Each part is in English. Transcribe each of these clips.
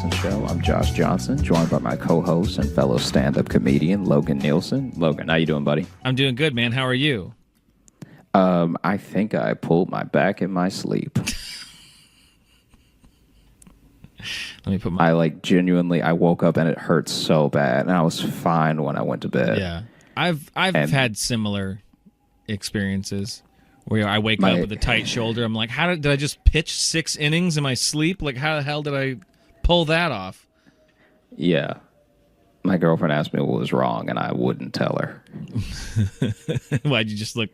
Johnson Show. I'm Josh Johnson, joined by my co-host and fellow stand-up comedian, Logan Nielsen. Logan, how you doing, buddy? I'm doing good, man. How are you? I think I pulled my back in my sleep. Let me put my... I woke up and it hurt so bad, and I was fine when I went to bed. Yeah. I've had similar experiences where I wake up with a tight shoulder. I'm like, did I just pitch 6 innings in my sleep? Like, how the hell did I pull that off? Yeah. My girlfriend asked me what was wrong, and I wouldn't tell her. Why'd you just look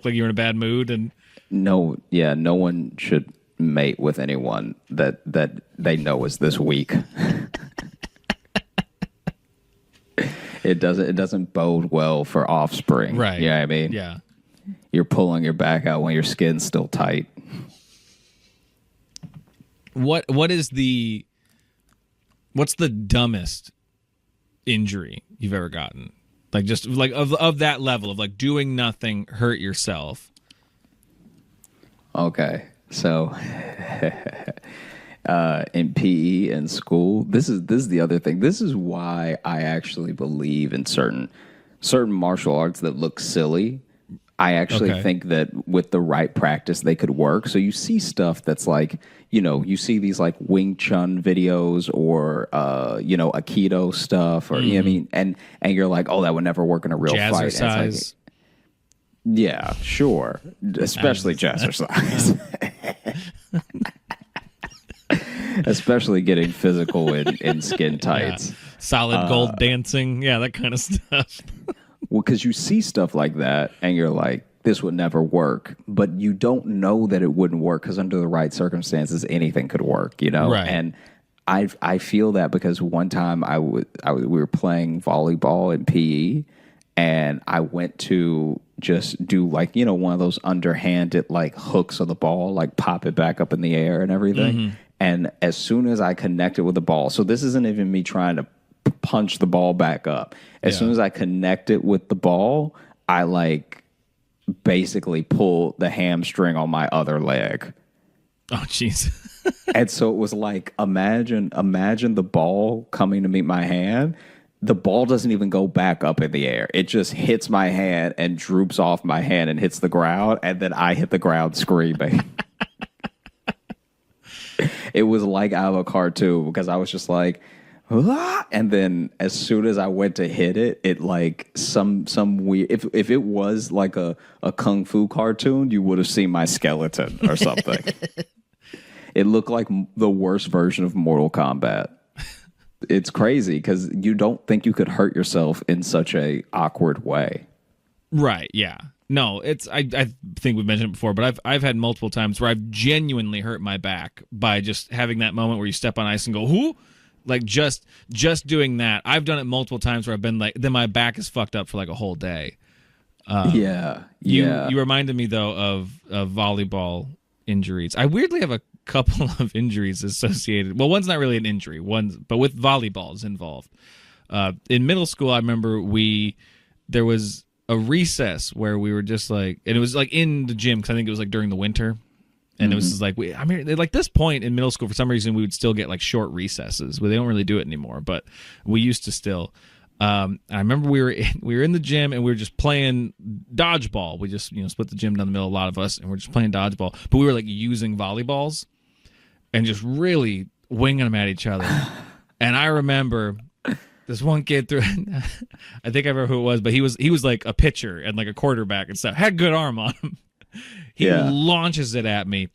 like you were in a bad mood? And no one should mate with anyone that they know is this weak. It doesn't bode well for offspring. Right. You know what I mean? Yeah. You're pulling your back out when your skin's still tight. What's the dumbest injury you've ever gotten? Like, just like of that level of like doing nothing, hurt yourself. Okay. So in PE in school, this is the other thing. This is why I actually believe in certain martial arts that look silly. I actually think that with the right practice, they could work. So you see stuff that's like, you see these like Wing Chun videos or, Aikido stuff or, you know what I mean? And you're like, oh, that would never work in a real fight. Jazzercise. Yeah, sure. Especially jazzercise. Especially getting physical in skin tights. Yeah. Solid gold dancing. Yeah, that kind of stuff. Well, because you see stuff like that and you're like, this would never work. But you don't know that it wouldn't work because under the right circumstances, anything could work, Right. And I feel that because one time we were playing volleyball in PE and I went to just do like, one of those underhanded like hooks of the ball, like pop it back up in the air and everything. Mm-hmm. And as soon as I connected with the ball, so this isn't even me trying to punch the ball back up. As soon as I connected with the ball, I like basically pulled the hamstring on my other leg. Oh, jeez. And so it was like, imagine the ball coming to meet my hand. The ball doesn't even go back up in the air. It just hits my hand and droops off my hand and hits the ground. And then I hit the ground screaming. It was like out of a cartoon because I was just like, ah! And then as soon as I went to hit it, it like some weird. If it was like a kung fu cartoon, you would have seen my skeleton or something. It looked like the worst version of Mortal Kombat. It's crazy because you don't think you could hurt yourself in such a awkward way. Right. Yeah. No, I think we've mentioned it before, but I've had multiple times where I've genuinely hurt my back by just having that moment where you step on ice and go, whoo, like just doing that. I've done it multiple times where I've been like, then my back is fucked up for like a whole day. Yeah. You reminded me though of volleyball injuries. I weirdly have a couple of injuries associated. Well, one's not really an injury, but with volleyballs involved. In middle school, I remember there was a recess where we were just like, and it was like in the gym because I think it was like during the winter, and it was just like like this point in middle school for some reason we would still get like short recesses, but they don't really do it anymore. But we used to still. I remember we were in the gym and we were just playing dodgeball. We just split the gym down the middle, a lot of us, and we're just playing dodgeball. But we were like using volleyballs and just really winging them at each other. And I remember this one kid threw. I think I remember who it was, but he was like a pitcher and like a quarterback and stuff. Had good arm on him. He launches it at me,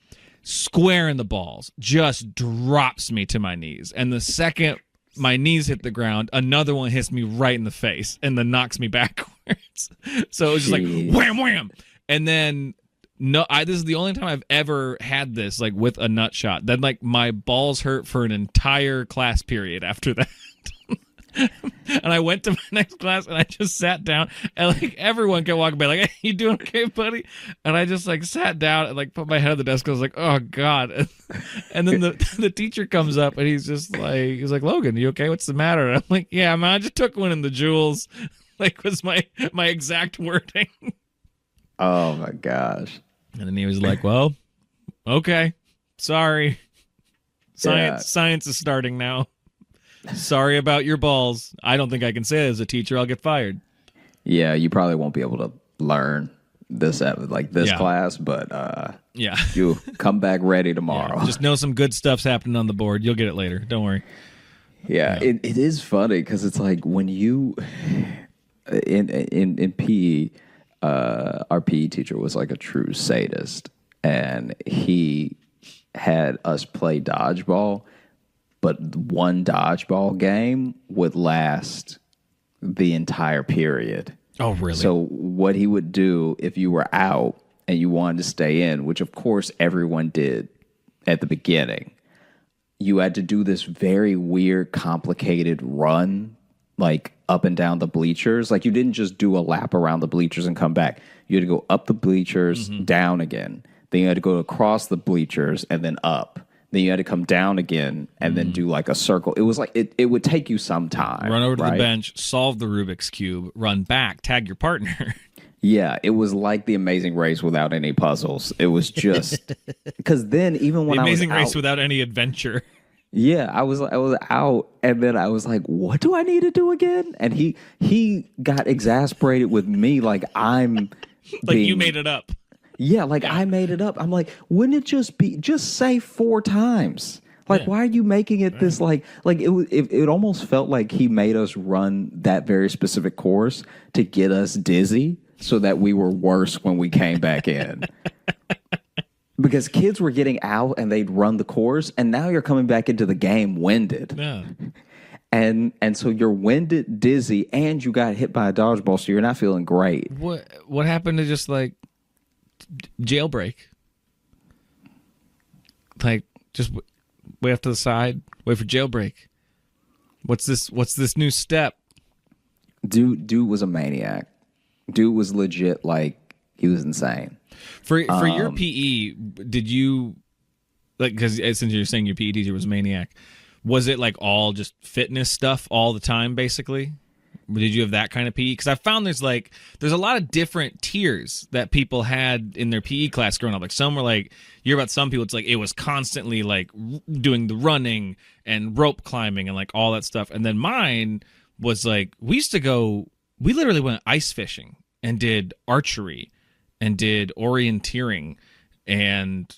square in the balls, just drops me to my knees. And the second my knees hit the ground, another one hits me right in the face and then knocks me backwards. So it was just like wham, wham. And then this is the only time I've ever had this like with a nut shot. Then like my balls hurt for an entire class period after that. And I went to my next class and I just sat down and like everyone kept walking by like, hey, you doing okay, buddy? And I just like sat down and like put my head on the desk. I was like, oh God. And then the teacher comes up and he's like, Logan, you okay? What's the matter? And I'm like, yeah, man, I just took one in the jewels. Like was my exact wording. Oh my gosh. And then he was like, well, okay, sorry. Science is starting now. Sorry about your balls. I don't think I can say it as a teacher. I'll get fired. Yeah, you probably won't be able to learn this at like this Yeah. class, but Yeah. you come back ready tomorrow. Yeah, just know some good stuff's happening on the board. You'll get it later. Don't worry. Yeah, it is funny because it's like when you in PE, our PE teacher was like a true sadist, and he had us play dodgeball, but one dodgeball game would last the entire period. Oh, really? So what he would do if you were out and you wanted to stay in, which of course everyone did at the beginning, you had to do this very weird, complicated run, like up and down the bleachers. Like you didn't just do a lap around the bleachers and come back. You had to go up the bleachers, down again. Then you had to go across the bleachers and then up. Then you had to come down again and then do like a circle. It was like it would take you some time. Run over to the bench, solve the Rubik's Cube, run back, tag your partner. Yeah, it was like the Amazing Race without any puzzles. It was just because then even when The I was Amazing Race out, without any adventure. yeah, I was out, and then I was like, "What do I need to do again?" And he got exasperated with me, like I'm Like you made it up. Yeah, like I made it up. I'm like, wouldn't it just say 4 times? Like, why are you making it this like it almost felt like he made us run that very specific course to get us dizzy so that we were worse when we came back in. Because kids were getting out and they'd run the course, and now you're coming back into the game winded. Yeah. And so you're winded, dizzy, and you got hit by a dodgeball, so you're not feeling great. What happened to just like jailbreak? Like just way off to the side, wait for jailbreak. What's this new step? Dude was a maniac. Dude was legit, like he was insane. For your PE, did you like, because since you're saying your PE teacher was a maniac, was it like all just fitness stuff all the time basically? Did you have that kind of PE? Because I found there's a lot of different tiers that people had in their PE class growing up. Like some were like, you hear about some people, it's like it was constantly like doing the running and rope climbing and like all that stuff. And then mine was like, we literally went ice fishing and did archery and did orienteering and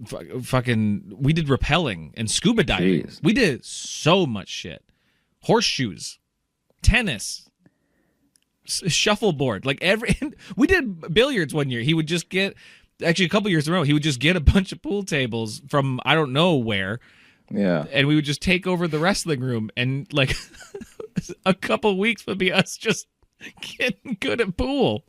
fucking, we did rappelling and scuba diving. Jeez. We did so much shit. Horseshoes. Tennis, shuffleboard, like we did billiards one year. He would just get, actually a couple years in a row, he would just get a bunch of pool tables from I don't know where. Yeah. And we would just take over the wrestling room, and like a couple weeks would be us just getting good at pool.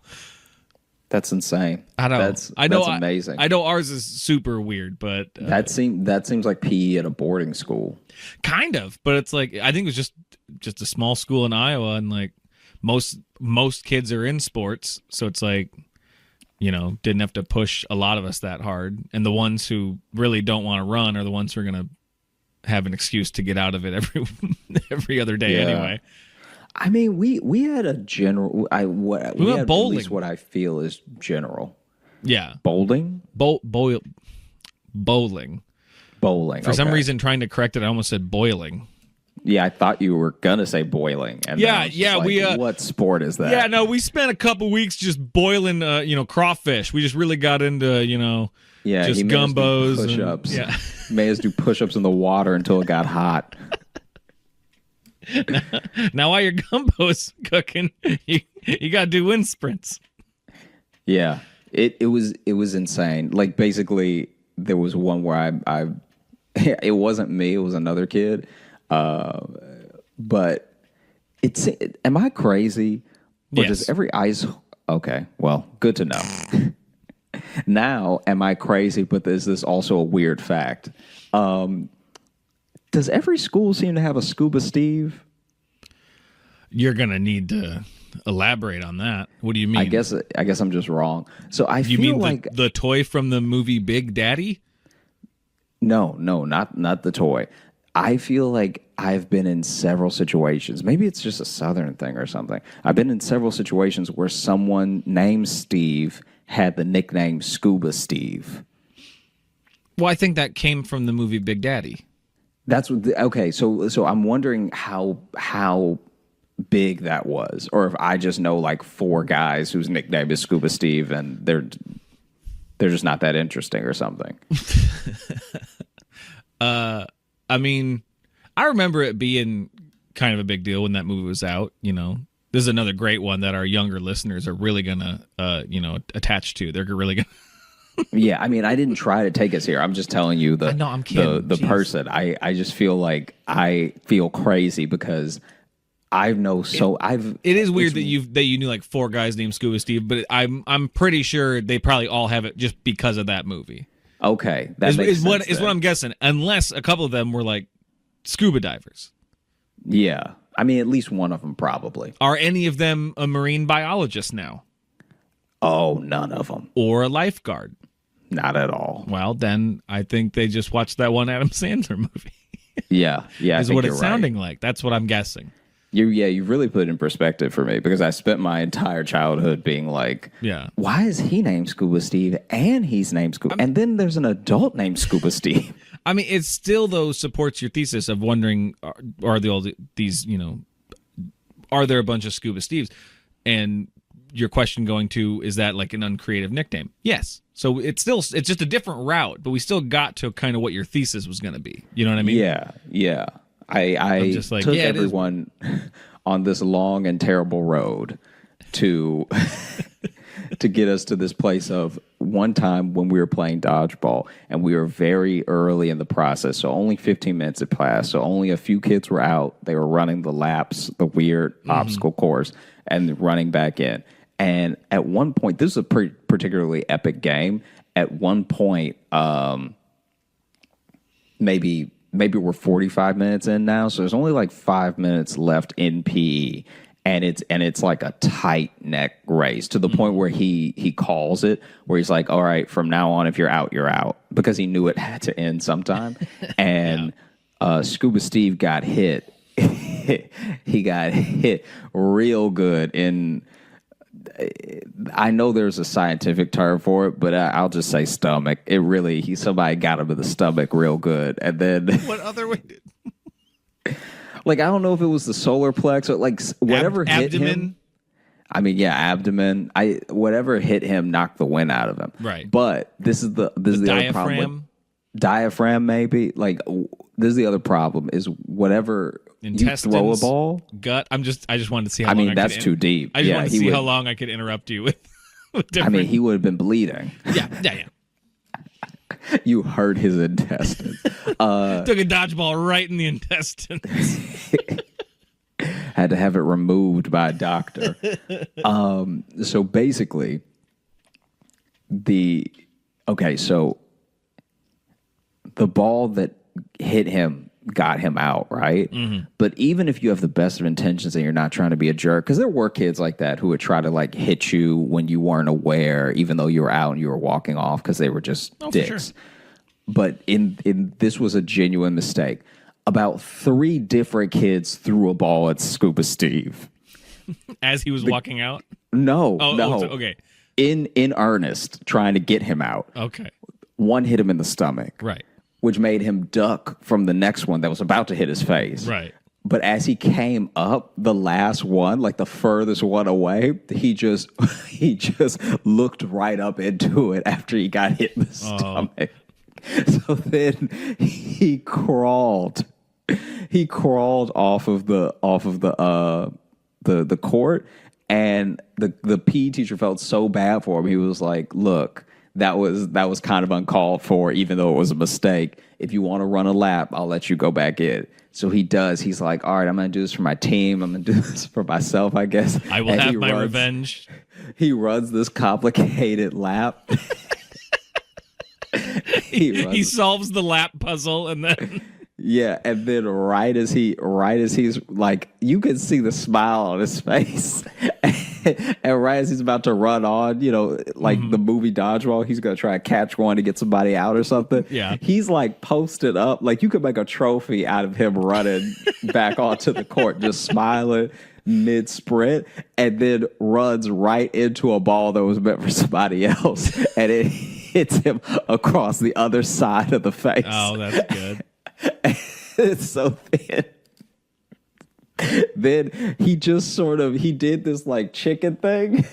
That's insane. I know. That's amazing. I know ours is super weird, but that seems like PE at a boarding school. Kind of, but it's like I think it was just a small school in Iowa, and like most kids are in sports, so it's like, you know, didn't have to push a lot of us that hard, and the ones who really don't want to run are the ones who are going to have an excuse to get out of it every other day anyway. I mean, we had a general. We had bowling. At least what I feel is general. Yeah, Bowling. Bowling. Bowling. For some reason, trying to correct it, I almost said boiling. Yeah, I thought you were gonna say boiling. And what sport is that? Yeah, no, we spent a couple weeks just boiling, crawfish. We just really got into, just gumbos, push-ups. Yeah, made us do push-ups in the water until it got hot. Now while your gumbo's cooking, you got to do wind sprints. Yeah, it was insane. Like basically, there was one where I it wasn't me, it was another kid. But am I crazy? Or Yes. does every ice? Okay, well, good to know. Now, am I crazy? But is this also a weird fact? Does every school seem to have a Scuba Steve? You're gonna need to elaborate on that. What do you mean? I guess I'm just wrong. So You feel mean like the toy from the movie Big Daddy? no, not the toy. I feel like I've been in several situations. Maybe it's just a Southern thing or something. I've been in several situations where someone named Steve had the nickname Scuba Steve. Well, I think that came from the movie Big Daddy. That's what okay. So I'm wondering how big that was, or if I just know like four guys whose nickname is Scuba Steve, and they're just not that interesting or something. I mean, I remember it being kind of a big deal when that movie was out. You know, this is another great one that our younger listeners are really gonna, attach to. They're really gonna. Yeah, I mean, I didn't try to take us here. I'm just telling you No, I'm kidding. the person. I just feel like I feel crazy because It is weird that you knew like four guys named Scuba Steve, but I'm pretty sure they probably all have it just because of that movie. Okay, that makes sense. Is what I'm guessing. Unless a couple of them were like scuba divers. Yeah, I mean, at least one of them probably. Are any of them a marine biologist now? Oh, none of them. Or a lifeguard? Not at all. Well, then I think they just watched that one Adam Sandler movie. Yeah. Is what it's sounding like. That's what I'm guessing. You really put it in perspective for me because I spent my entire childhood being like, yeah, why is he named Scuba Steve and he's named Scuba? And then there's an adult named Scuba Steve. I mean, it still, though, supports your thesis of wondering, are there a bunch of Scuba Steves? And your question going to, is that like an uncreative nickname? Yes. So it's just a different route, but we still got to kind of what your thesis was going to be. You know what I mean? Yeah. I just like, took yeah, everyone on this long and terrible road to to get us to this place of one time when we were playing dodgeball, and we were very early in the process, so only 15 minutes had passed, so only a few kids were out. They were running the laps, the weird obstacle course, and running back in. And at one point, this is a particularly epic game. At one point, maybe we're 45 minutes in now, so there's only like 5 minutes left in PE, and it's like a tight neck race to the point where he calls it, where he's like, all right, from now on, if you're out, because he knew it had to end sometime. And Scuba Steve got hit. He got hit real good in, I know there's a scientific term for it, but I'll just say stomach. It really, somebody got him in the stomach real good. And then what other way? Like, I don't know if it was the solar plex or like whatever hit him. I mean, yeah, abdomen. Whatever hit him knocked the wind out of him. Right. But this is the other problem. Diaphragm, maybe. Like, this is the other problem is whatever intestines, you throw a ball, gut. I just wanted to see how. I mean, that's too deep. I just wanted to see how long I could interrupt you with. I mean, he would have been bleeding. Yeah. You hurt his intestines. Took a dodgeball right in the intestines. Had to have it removed by a doctor. So basically, so the ball that hit him got him out, right? Mm-hmm. But even if you have the best of intentions and you're not trying to be a jerk, because there were kids like that who would try to like hit you when you weren't aware, even though you were out and you were walking off because they were just dicks. Sure. But in this was a genuine mistake. About 3 different kids threw a ball at Scuba Steve as he was walking out. No. Okay. In earnest, trying to get him out. Okay. One hit him in the stomach. Right. Which made him duck from the next one that was about to hit his face. Right. But as he came up, the last one, like the furthest one away, he just looked right up into it after he got hit in the stomach. So then he crawled. He crawled off of the court, and the PE teacher felt so bad for him. He was like, "Look, that was kind of uncalled for, even though it was a mistake. If you want to run a lap, I'll let you go back in." So he does. He's like, all right, I'm going to do this for my team. I'm going to do this for myself, I guess. I will have my revenge. He runs this complicated lap. He solves the lap puzzle, and then... Yeah, and then right as he's like, you can see the smile on his face. And right as he's about to run on, like the movie Dodgeball, he's going to try to catch one to get somebody out or something. Yeah. He's like posted up. Like, you could make a trophy out of him running back onto the court, just smiling mid-sprint, and then runs right into a ball that was meant for somebody else. And it hits him across the other side of the face. Oh, that's good. It's so thin. Then he did this like chicken thing.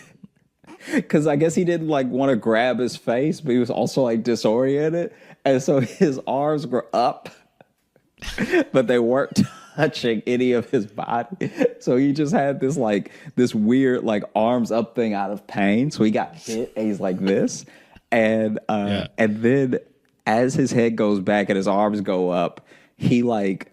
Because I guess he didn't like want to grab his face, but he was also like disoriented. And so his arms were up, but they weren't touching any of his body. So he just had this weird like arms up thing out of pain. So he got hit and he's like this. And then as his head goes back and his arms go up, he like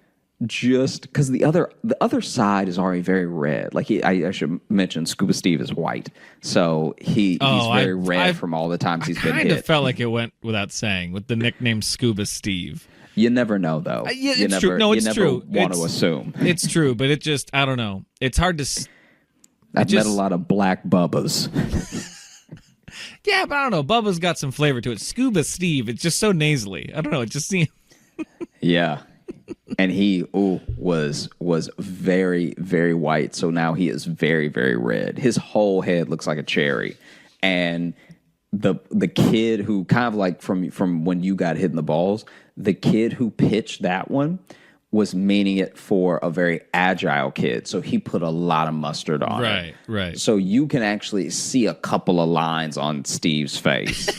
just because the other side is already very red. Like I should mention Scuba Steve is white. So he's very red from all the times he's been hit. I kind of felt like it went without saying with the nickname Scuba Steve. You never know, though. Yeah, it's true. No, it's true. Want to assume it's true, but it just I don't know. It's hard to. I've met a lot of black Bubbas. Yeah, but I don't know. Bubba's got some flavor to it. Scuba Steve, it's just so nasally. I don't know. It just seems. Yeah, and he was very, very white. So now he is very, very red. His whole head looks like a cherry, and the kid who kind of like from when you got hit in the balls, the kid who pitched that one was meaning it for a very agile kid. So he put a lot of mustard on it. Right. So you can actually see a couple of lines on Steve's face.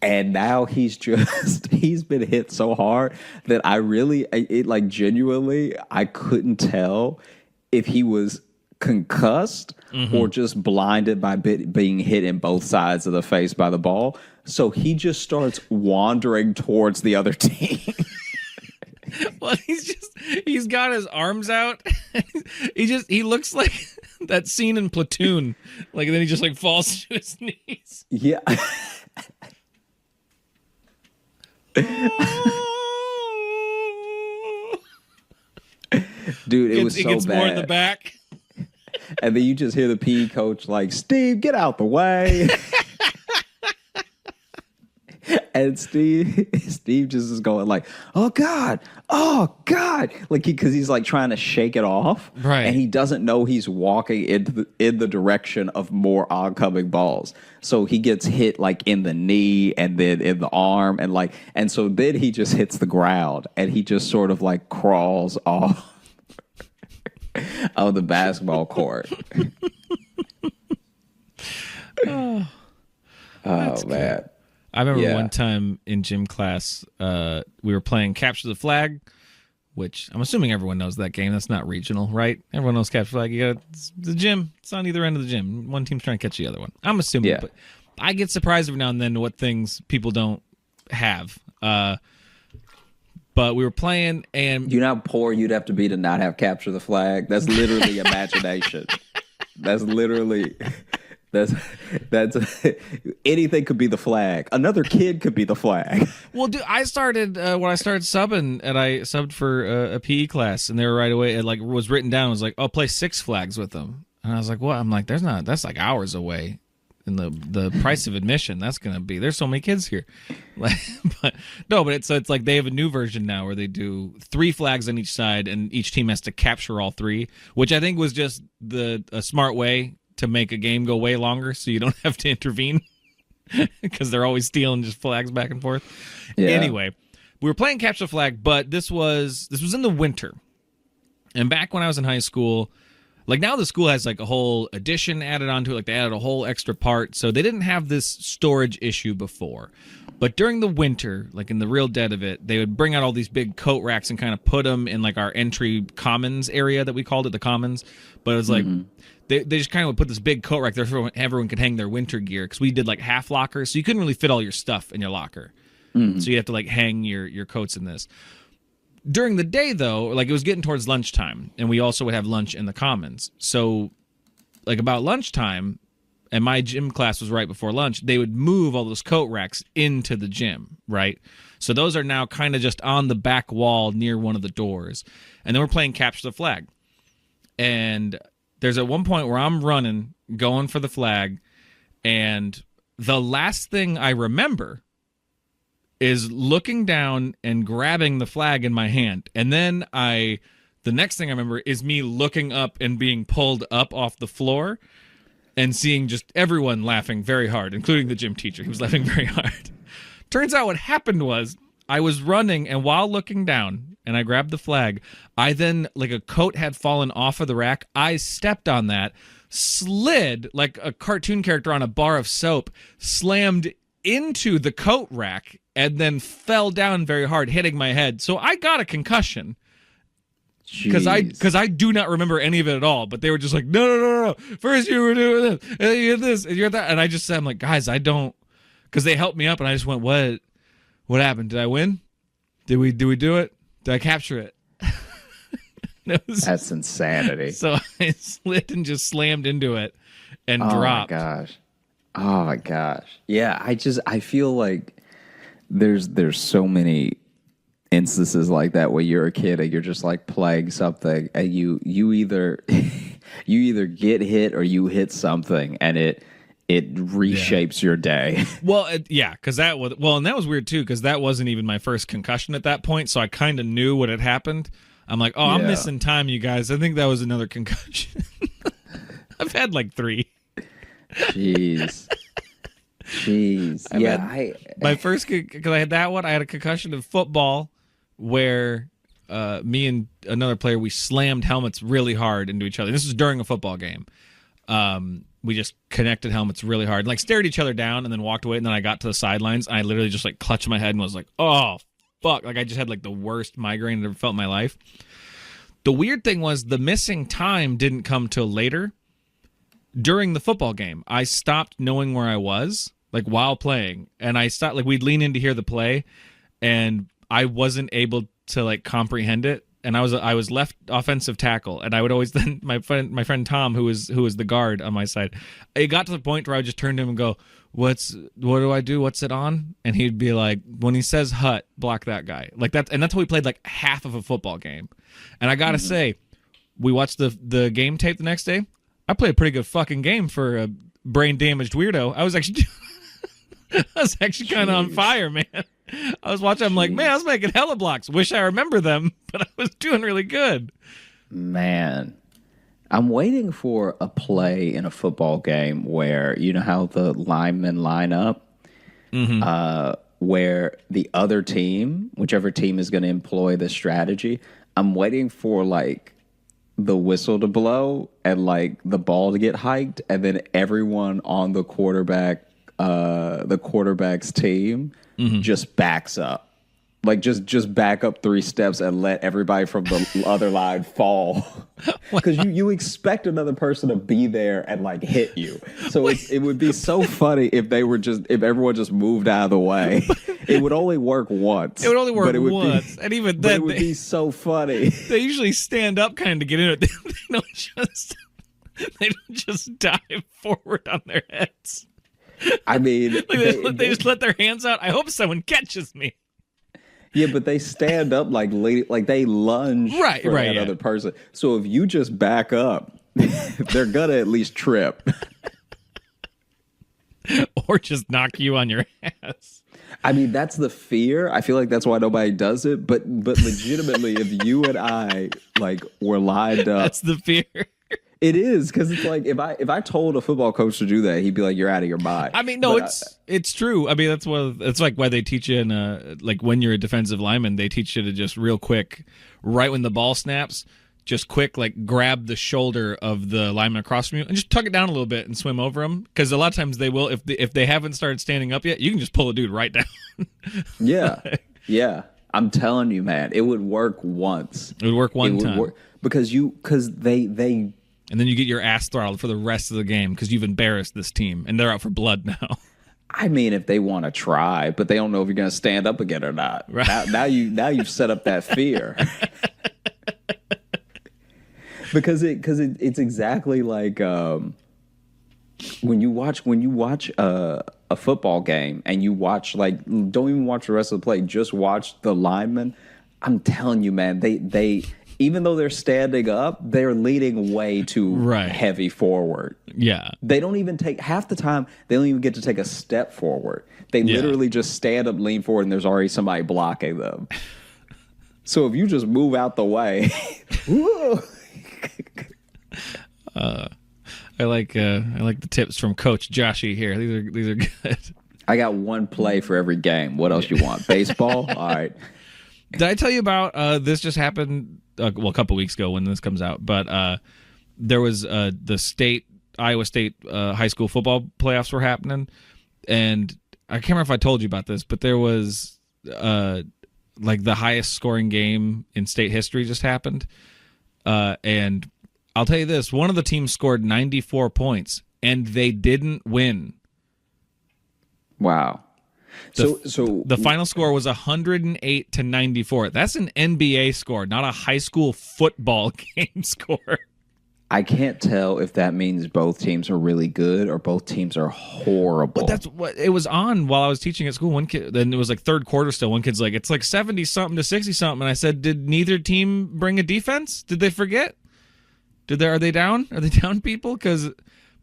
And now he's been hit so hard that genuinely, I couldn't tell if he was concussed or just blinded by being hit in both sides of the face by the ball. So he just starts wandering towards the other team. Well, he's got his arms out. He looks like that scene in Platoon. Like, and then he just like falls to his knees. Yeah. Dude, it was so bad. It gets more in the back. And then you just hear the PE coach like, Steve, get out the way. And Steve just is going like, oh God, like because he's like trying to shake it off, right? And he doesn't know he's walking in the direction of more oncoming balls, so he gets hit like in the knee and then in the arm and so then he just hits the ground and he just sort of like crawls off of the basketball court. Oh man. Good. I remember one time in gym class, we were playing Capture the Flag, which I'm assuming everyone knows that game. That's not regional, right? Everyone knows Capture the Flag. It's the gym. It's on either end of the gym. One team's trying to catch the other one. I'm assuming, but I get surprised every now and then what things people don't have. But we were playing, and you know how poor you'd have to be to not have Capture the Flag? That's literally imagination. That's literally... That's anything could be the flag. Another kid could be the flag. Well, dude, I started when I started subbing, and I subbed for a PE class, and they were right away. It like was written down. It was like, "Oh, play Six Flags with them," and I was like, "What?" I'm like, "There's not. That's like hours away." And the price of admission, that's gonna be. There's so many kids here, like, but it's like they have a new version now where they do 3 flags on each side, and each team has to capture all 3, which I think was just a smart way to make a game go way longer so you don't have to intervene because they're always stealing just flags back and forth. Yeah. Anyway, we were playing Capture the Flag, but this was in the winter. And back when I was in high school, like now the school has like a whole addition added onto it, like they added a whole extra part. So they didn't have this storage issue before. But during the winter, like in the real dead of it, they would bring out all these big coat racks and kind of put them in like our entry commons area that we called it, the commons. But it was like they just kind of would put this big coat rack there so everyone could hang their winter gear because we did like half lockers, so you couldn't really fit all your stuff in your locker. So you have to like hang your coats in this. During the day, though, like it was getting towards lunchtime, and we also would have lunch in the commons. So like about lunchtime, and my gym class was right before lunch, they would move all those coat racks into the gym, right? So those are now kind of just on the back wall near one of the doors. And then we're playing Capture the Flag. And there's at one point where I'm running, going for the flag, and the last thing I remember is looking down and grabbing the flag in my hand. And then the next thing I remember is me looking up and being pulled up off the floor and seeing just everyone laughing very hard, including the gym teacher. He was laughing very hard. Turns out what happened was I was running, and while looking down, and I grabbed the flag, I then, like a coat had fallen off of the rack. I stepped on that, slid like a cartoon character on a bar of soap, slammed into the coat rack, and then fell down very hard, hitting my head. So I got a concussion. Because I do not remember any of it at all, but they were just like, no. First you were doing this, and you did this, and you're that, and I just said, I'm like, guys, I don't, because they helped me up, and I just went, what happened? Did I win? Did we do it? Did I capture it? That's insanity. So I slid and just slammed into it and dropped. Oh my gosh. Yeah, I feel like there's so many instances like that where you're a kid and you're just like playing something and you either you either get hit or you hit something and it reshapes your day. Well, because that was weird too, because that wasn't even my first concussion at that point, so I kind of knew what had happened. I'm like, I'm missing time, you guys. I think that was another concussion. I've had like 3. Jeez. My first, because I had that one, I had a concussion in football where me and another player, we slammed helmets really hard into each other. This was during a football game. We just connected helmets really hard, like stared each other down, and then walked away. And then I got to the sidelines, and I literally just like clutched my head and was like, "Oh fuck!" Like I just had like the worst migraine I've ever felt in my life. The weird thing was the missing time didn't come till later. During the football game, I stopped knowing where I was, like while playing, and I stopped. Like we'd lean in to hear the play, and I wasn't able to like comprehend it. And I was left offensive tackle, and I would always then my friend Tom, who was the guard on my side, it got to the point where I would just turn to him and go, what do I do? What's it on? And he'd be like, when he says hut, block that guy. Like that, and that's how we played like half of a football game. And I gotta say, we watched the game tape the next day. I played a pretty good fucking game for a brain damaged weirdo. I was actually kind of on fire, man. I was watching, I'm like, man, I was making hella blocks. Wish I remember them, but I was doing really good. Man, I'm waiting for a play in a football game where, you know how the linemen line up? Where the other team, whichever team is going to employ this strategy, I'm waiting for, like, the whistle to blow and, like, the ball to get hiked, and then everyone on the quarterback's team just backs up. Like, just back up 3 steps and let everybody from the other line fall. Because you expect another person to be there and, like, hit you. So it would be so funny if everyone just moved out of the way. It would only work once. It would only work once. And even then, it would be so funny. They usually stand up kind of to get in it. They don't just dive forward on their heads. I mean, they just let their hands out. I hope someone catches me. Yeah, but they stand up like they lunge for that other person. So if you just back up, they're gonna at least trip, or just knock you on your ass. I mean, that's the fear. I feel like that's why nobody does it. But legitimately, if you and I like were lined up, that's the fear. It is, because it's like if I told a football coach to do that, he'd be like, "You're out of your mind." I mean, no, it's true. I mean, it's like why they teach you in like when you're a defensive lineman, they teach you to just real quick, right when the ball snaps, just quick like grab the shoulder of the lineman across from you and just tug it down a little bit and swim over them, because a lot of times they will, if they haven't started standing up yet, you can just pull a dude right down. Yeah. I'm telling you, man, it would work once. It would work one time because they. And then you get your ass throttled for the rest of the game because you've embarrassed this team, and they're out for blood now. I mean, if they want to try, but they don't know if you're going to stand up again or not. Right. Now you've set up that fear. because it's exactly like when you watch a football game and you watch, like, don't even watch the rest of the play, just watch the linemen. I'm telling you, man, they even though they're standing up, they're leaning way too heavy forward. Yeah. They don't even take, half the time, they don't even get to take a step forward. They literally just stand up, lean forward, and there's already somebody blocking them. So if you just move out the way. I like the tips from Coach Joshy here. These are good. I got one play for every game. What else you want? Baseball? All right. Did I tell you about this? Just happened a couple weeks ago when this comes out, but there was the Iowa State high school football playoffs were happening, and I can't remember if I told you about this, but there was like the highest scoring game in state history just happened, and I'll tell you this: one of the teams scored 94 points, and they didn't win. Wow. So the final score was 108-94. That's an NBA score, not a high school football game score. I can't tell if that means both teams are really good or both teams are horrible. But that's what it was on while I was teaching at school. One kid, then it was like third quarter still. One kid's like, it's like 70 something to 60 something, and I said, did neither team bring a defense? Did they forget? Are they down? Are they down, people?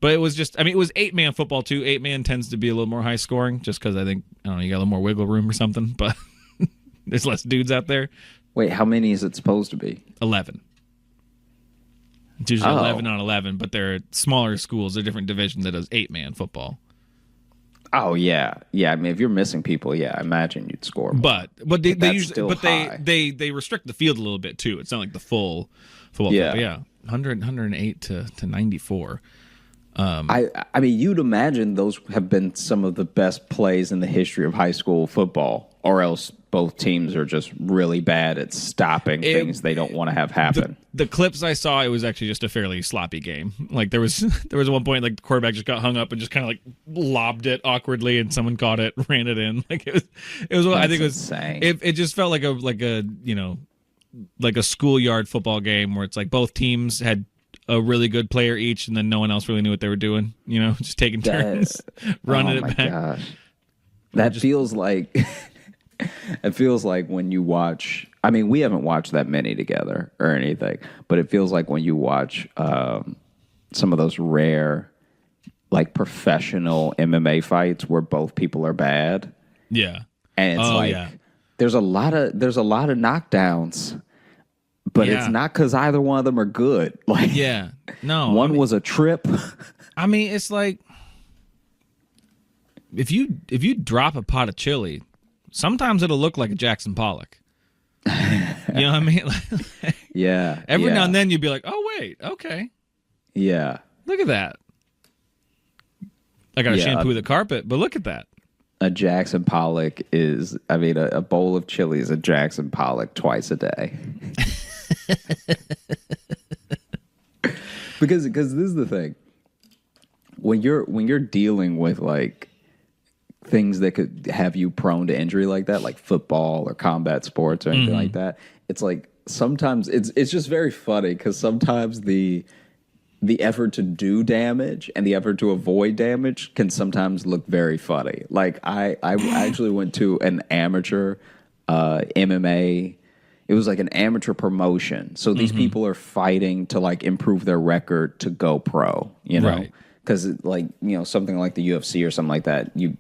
But it was just, I mean, it was 8-man football too. 8-man tends to be a little more high scoring just because I think, I don't know, you got a little more wiggle room or something, but there's less dudes out there. Wait, how many is it supposed to be? 11. It's usually 11 on 11, but they're smaller schools. They're different division that does 8-man football. Oh yeah, yeah. I mean, if you're missing people, yeah, I imagine you'd score more. But they restrict the field a little bit too. It's not like the full football. Yeah, field. Yeah, 108 to 94. I mean, you'd imagine those have been some of the best plays in the history of high school football, or else both teams are just really bad at stopping things they don't want to have happen. The clips I saw, it was actually just a fairly sloppy game. Like there was one point like the quarterback just got hung up and just kind of like lobbed it awkwardly, and someone caught it, ran it in. Like it was. I think it was insane. It just felt like a like a schoolyard football game where it's like both teams had a really good player each, and then no one else really knew what they were doing. Just taking turns running it back. Gosh. That feels like it feels like when you watch. I mean, we haven't watched that many together or anything, but it feels like when you watch some of those rare, like professional MMA fights where both people are bad. Yeah, and it's there's a lot of knockdowns. But it's not because either one of them are good. Like, no. One was a trip. I mean, it's like if you drop a pot of chili, sometimes it'll look like a Jackson Pollock. You know what I mean? Yeah. Every now and then you'd be like, oh wait, okay. Yeah. Look at that. I got to shampoo the carpet, but look at that. A Jackson Pollock is, I mean, a bowl of chili is a Jackson Pollock twice a day. because this is the thing, when you're dealing with like things that could have you prone to injury like that, like football or combat sports or anything like that, it's like sometimes it's just very funny because sometimes the effort to do damage and the effort to avoid damage can sometimes look very funny. Like I actually went to an amateur MMA. It was like an amateur promotion. So these people are fighting to like improve their record to go pro, Right. Because like, something like the UFC or something like that, you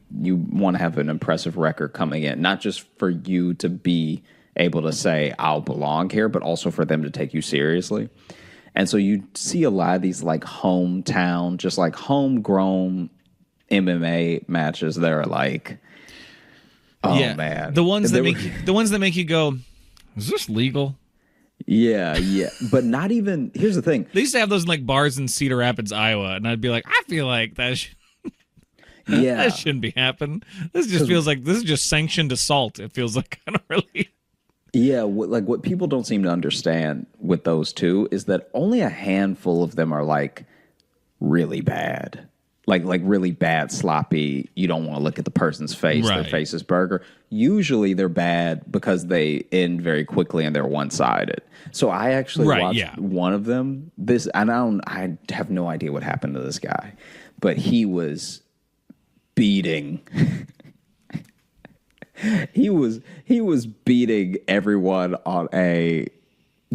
want to have an impressive record coming in, not just for you to be able to say I'll belong here, but also for them to take you seriously. And so you see a lot of these like hometown, just like homegrown MMA matches that are like, man, the ones that make you go, is this legal? Yeah. But not even, here's the thing. They used to have those in like bars in Cedar Rapids, Iowa, and I'd be like, I feel like that that shouldn't be happening. This just feels like this is just sanctioned assault. It feels like kind of really. Yeah, what people don't seem to understand with those two is that only a handful of them are like really bad. Like really bad, sloppy, you don't want to look at the person's face, right. Their face is burger. Usually they're bad because they end very quickly and they're one-sided. So I actually watched one of them. I have no idea what happened to this guy, but he was beating he was beating everyone on a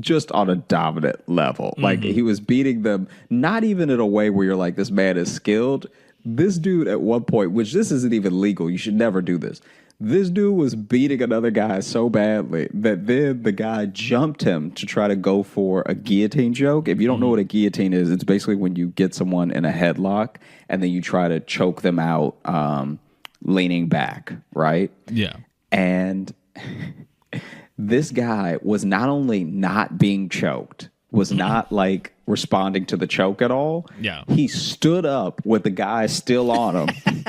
dominant level. Like he was beating them, not even in a way where you're like, this man is skilled. This dude at one point, which this isn't even legal, you should never do this. This dude was beating another guy so badly that then the guy jumped him to try to go for a guillotine choke. If you don't know what a guillotine is, it's basically when you get someone in a headlock and then you try to choke them out, leaning back, right? Yeah. And this guy was not only not being choked, was not like responding to the choke at all. Yeah. He stood up with the guy still on him,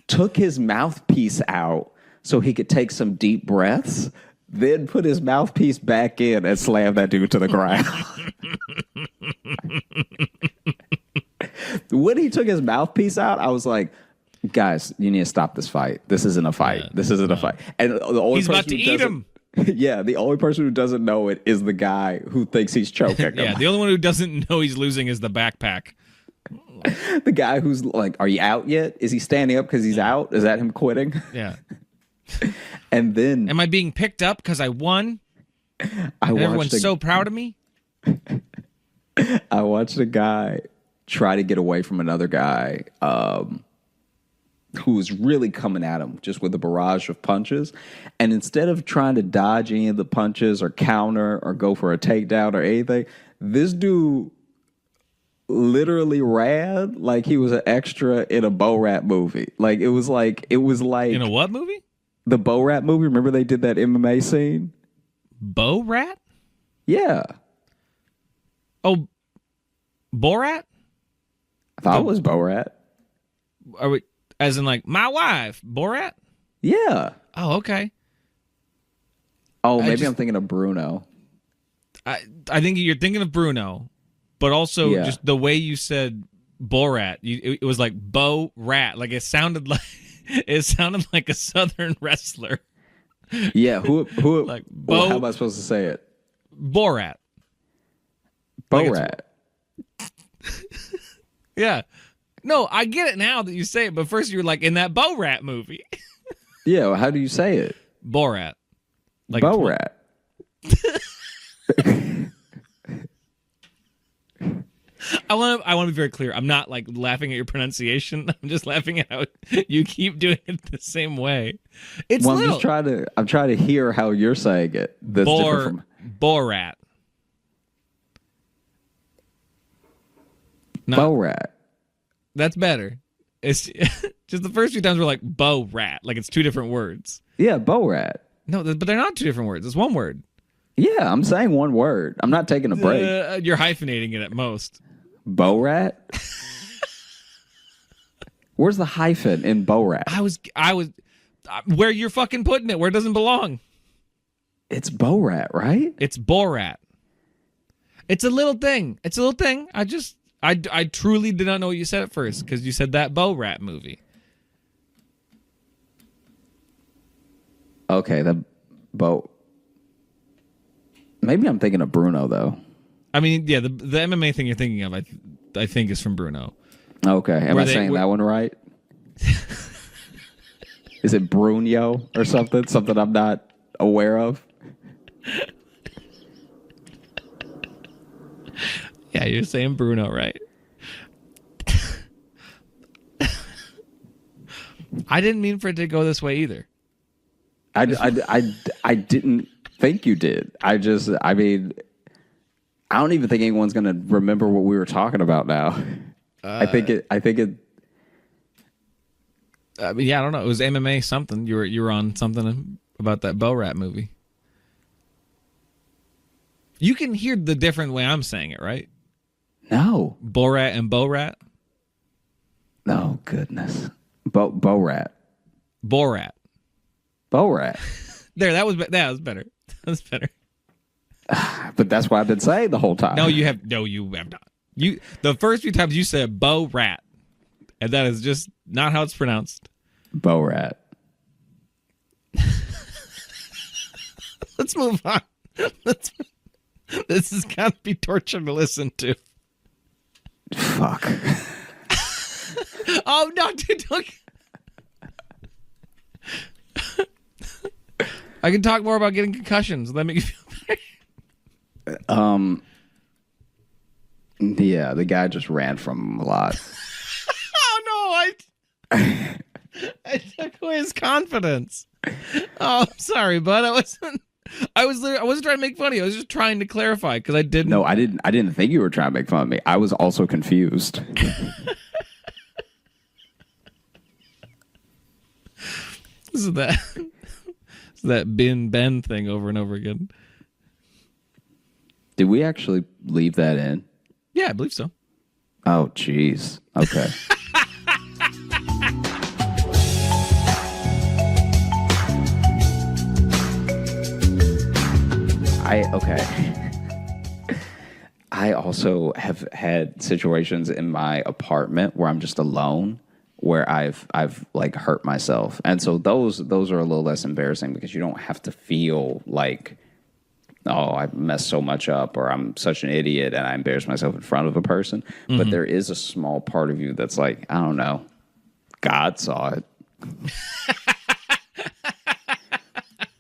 took his mouthpiece out so he could take some deep breaths, then put his mouthpiece back in and slam that dude to the ground. When he took his mouthpiece out, I was like, guys, you need to stop this fight. This isn't a fight. Yeah, this isn't a fight. And the only He's person about to who eat doesn't- him. Yeah, the only person who doesn't know it is the guy who thinks he's choking Yeah, him. the only one who doesn't know he's losing is the backpack. The guy who's like, are you out yet? Is he standing up because he's out? Is that him quitting? Yeah. And then Am I being picked up because I won? I And everyone's watched so proud of me? I watched a guy try to get away from another guy who was really coming at him just with a barrage of punches. And instead of trying to dodge any of the punches or counter or go for a takedown or anything, this dude literally ran like he was an extra in a Borat movie. Like it was like In a what movie? the Borat movie. Remember they did that MMA scene? Bo Rat? Yeah. Oh, Borat? I thought it was Borat. Are we, as in like my wife, Borat? Yeah. Oh, okay. Oh, maybe just- I'm thinking of Bruno. I think you're thinking of Bruno, but also Yeah. just the way you said Borat. It was like Bo Rat. Like it sounded like a Southern wrestler. Yeah, who Like how am I supposed to say it? Borat. Like Borat. Yeah. No, I get it now that you say it, but first you were like in that Bo Rat movie. Yeah, well, how do you say it? Borat. Like Borat. I want to be very clear. I'm not like laughing at your pronunciation. I'm just laughing at how you keep doing it the same way. It's Well, little. I'm trying to hear how you're saying it. That's different from Borat. No, Borat. that's better. It's just the first few times we're like Bo Rat, like it's two different words. Yeah, Borat. No, but they're not two different words. It's one word. Yeah, I'm saying one word. I'm not taking a break. You're hyphenating it at most. Borat? Where's the hyphen in Borat? I was where you're fucking putting it, where it doesn't belong. It's Borat, right? It's Borat. It's a little thing. It's a little thing. I truly did not know what you said at first because you said that Borat movie. Okay, maybe I'm thinking of Bruno though. I mean, yeah, the MMA thing you're thinking of, I think is from Bruno. Okay, am I saying that one right? Is it Bruno or something? Something I'm not aware of? Yeah, you're saying Bruno, right? I didn't mean for it to go this way either. I didn't think you did. I mean, I don't even think anyone's going to remember what we were talking about now. I think it. Yeah, I don't know. It was MMA something. You were on something about that Borat movie. You can hear the different way I'm saying it, right? No. Borat and Borat. Oh, goodness. Borat. Borat. Borat. There, that was better. That was better. But that's what I've been saying the whole time. No, you have not. The first few times you said Borat, and that is just not how it's pronounced. Borat. Let's move on. This has got to be torture to listen to. Fuck. Oh no, dude! Don't... I can talk more about getting concussions. Let me feel better. Yeah, the guy just ran from him a lot. Oh no, I took away his confidence. Oh, I'm sorry, bud. I wasn't trying to make fun of you. I was just trying to clarify because I didn't. No, I didn't think you were trying to make fun of me. I was also confused. This is that bin Ben thing over and over again. Did we actually leave that in? Yeah, I believe so. Oh, jeez. Okay. I also have had situations in my apartment where I'm just alone, where I've like hurt myself, and so those are a little less embarrassing because you don't have to feel like, oh, I messed so much up or I'm such an idiot and I embarrassed myself in front of a person. Mm-hmm. But there is a small part of you that's like, I don't know, God saw it.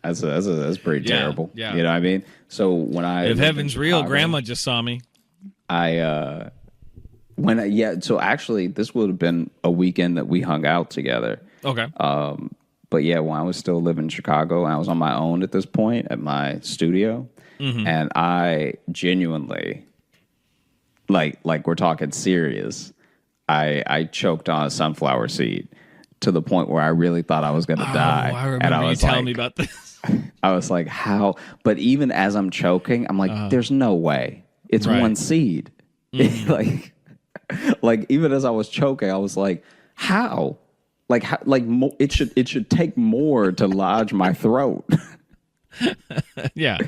That's pretty terrible. Yeah. You know what I mean? So when if heaven's real, Grandma just saw me. So actually this would have been a weekend that we hung out together. Okay. But yeah, when I was still living in Chicago, I was on my own at this point at my studio, and I genuinely, like we're talking serious, I choked on a sunflower seed to the point where I really thought I was going to die. I remember you telling me about this. I was like, how? But even as I'm choking, I'm like, there's no way. It's one seed. Like even as I was choking, I was like, how? It should take more to lodge my throat. Yeah.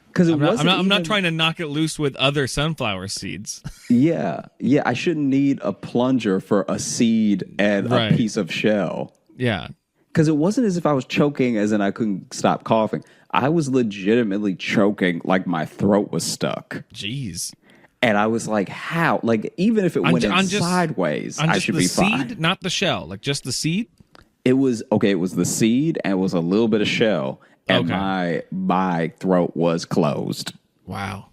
Because I'm not trying to knock it loose with other sunflower seeds. Yeah. I shouldn't need a plunger for a seed and a piece of shell. Yeah. Because it wasn't as if I was choking as in I couldn't stop coughing. I was legitimately choking like my throat was stuck. Jeez. And I was like, how? Like, even if it went sideways, I should be fine. The seed, not the shell. Like, just the seed? It was the seed, and it was a little bit of shell. And my throat was closed. Wow.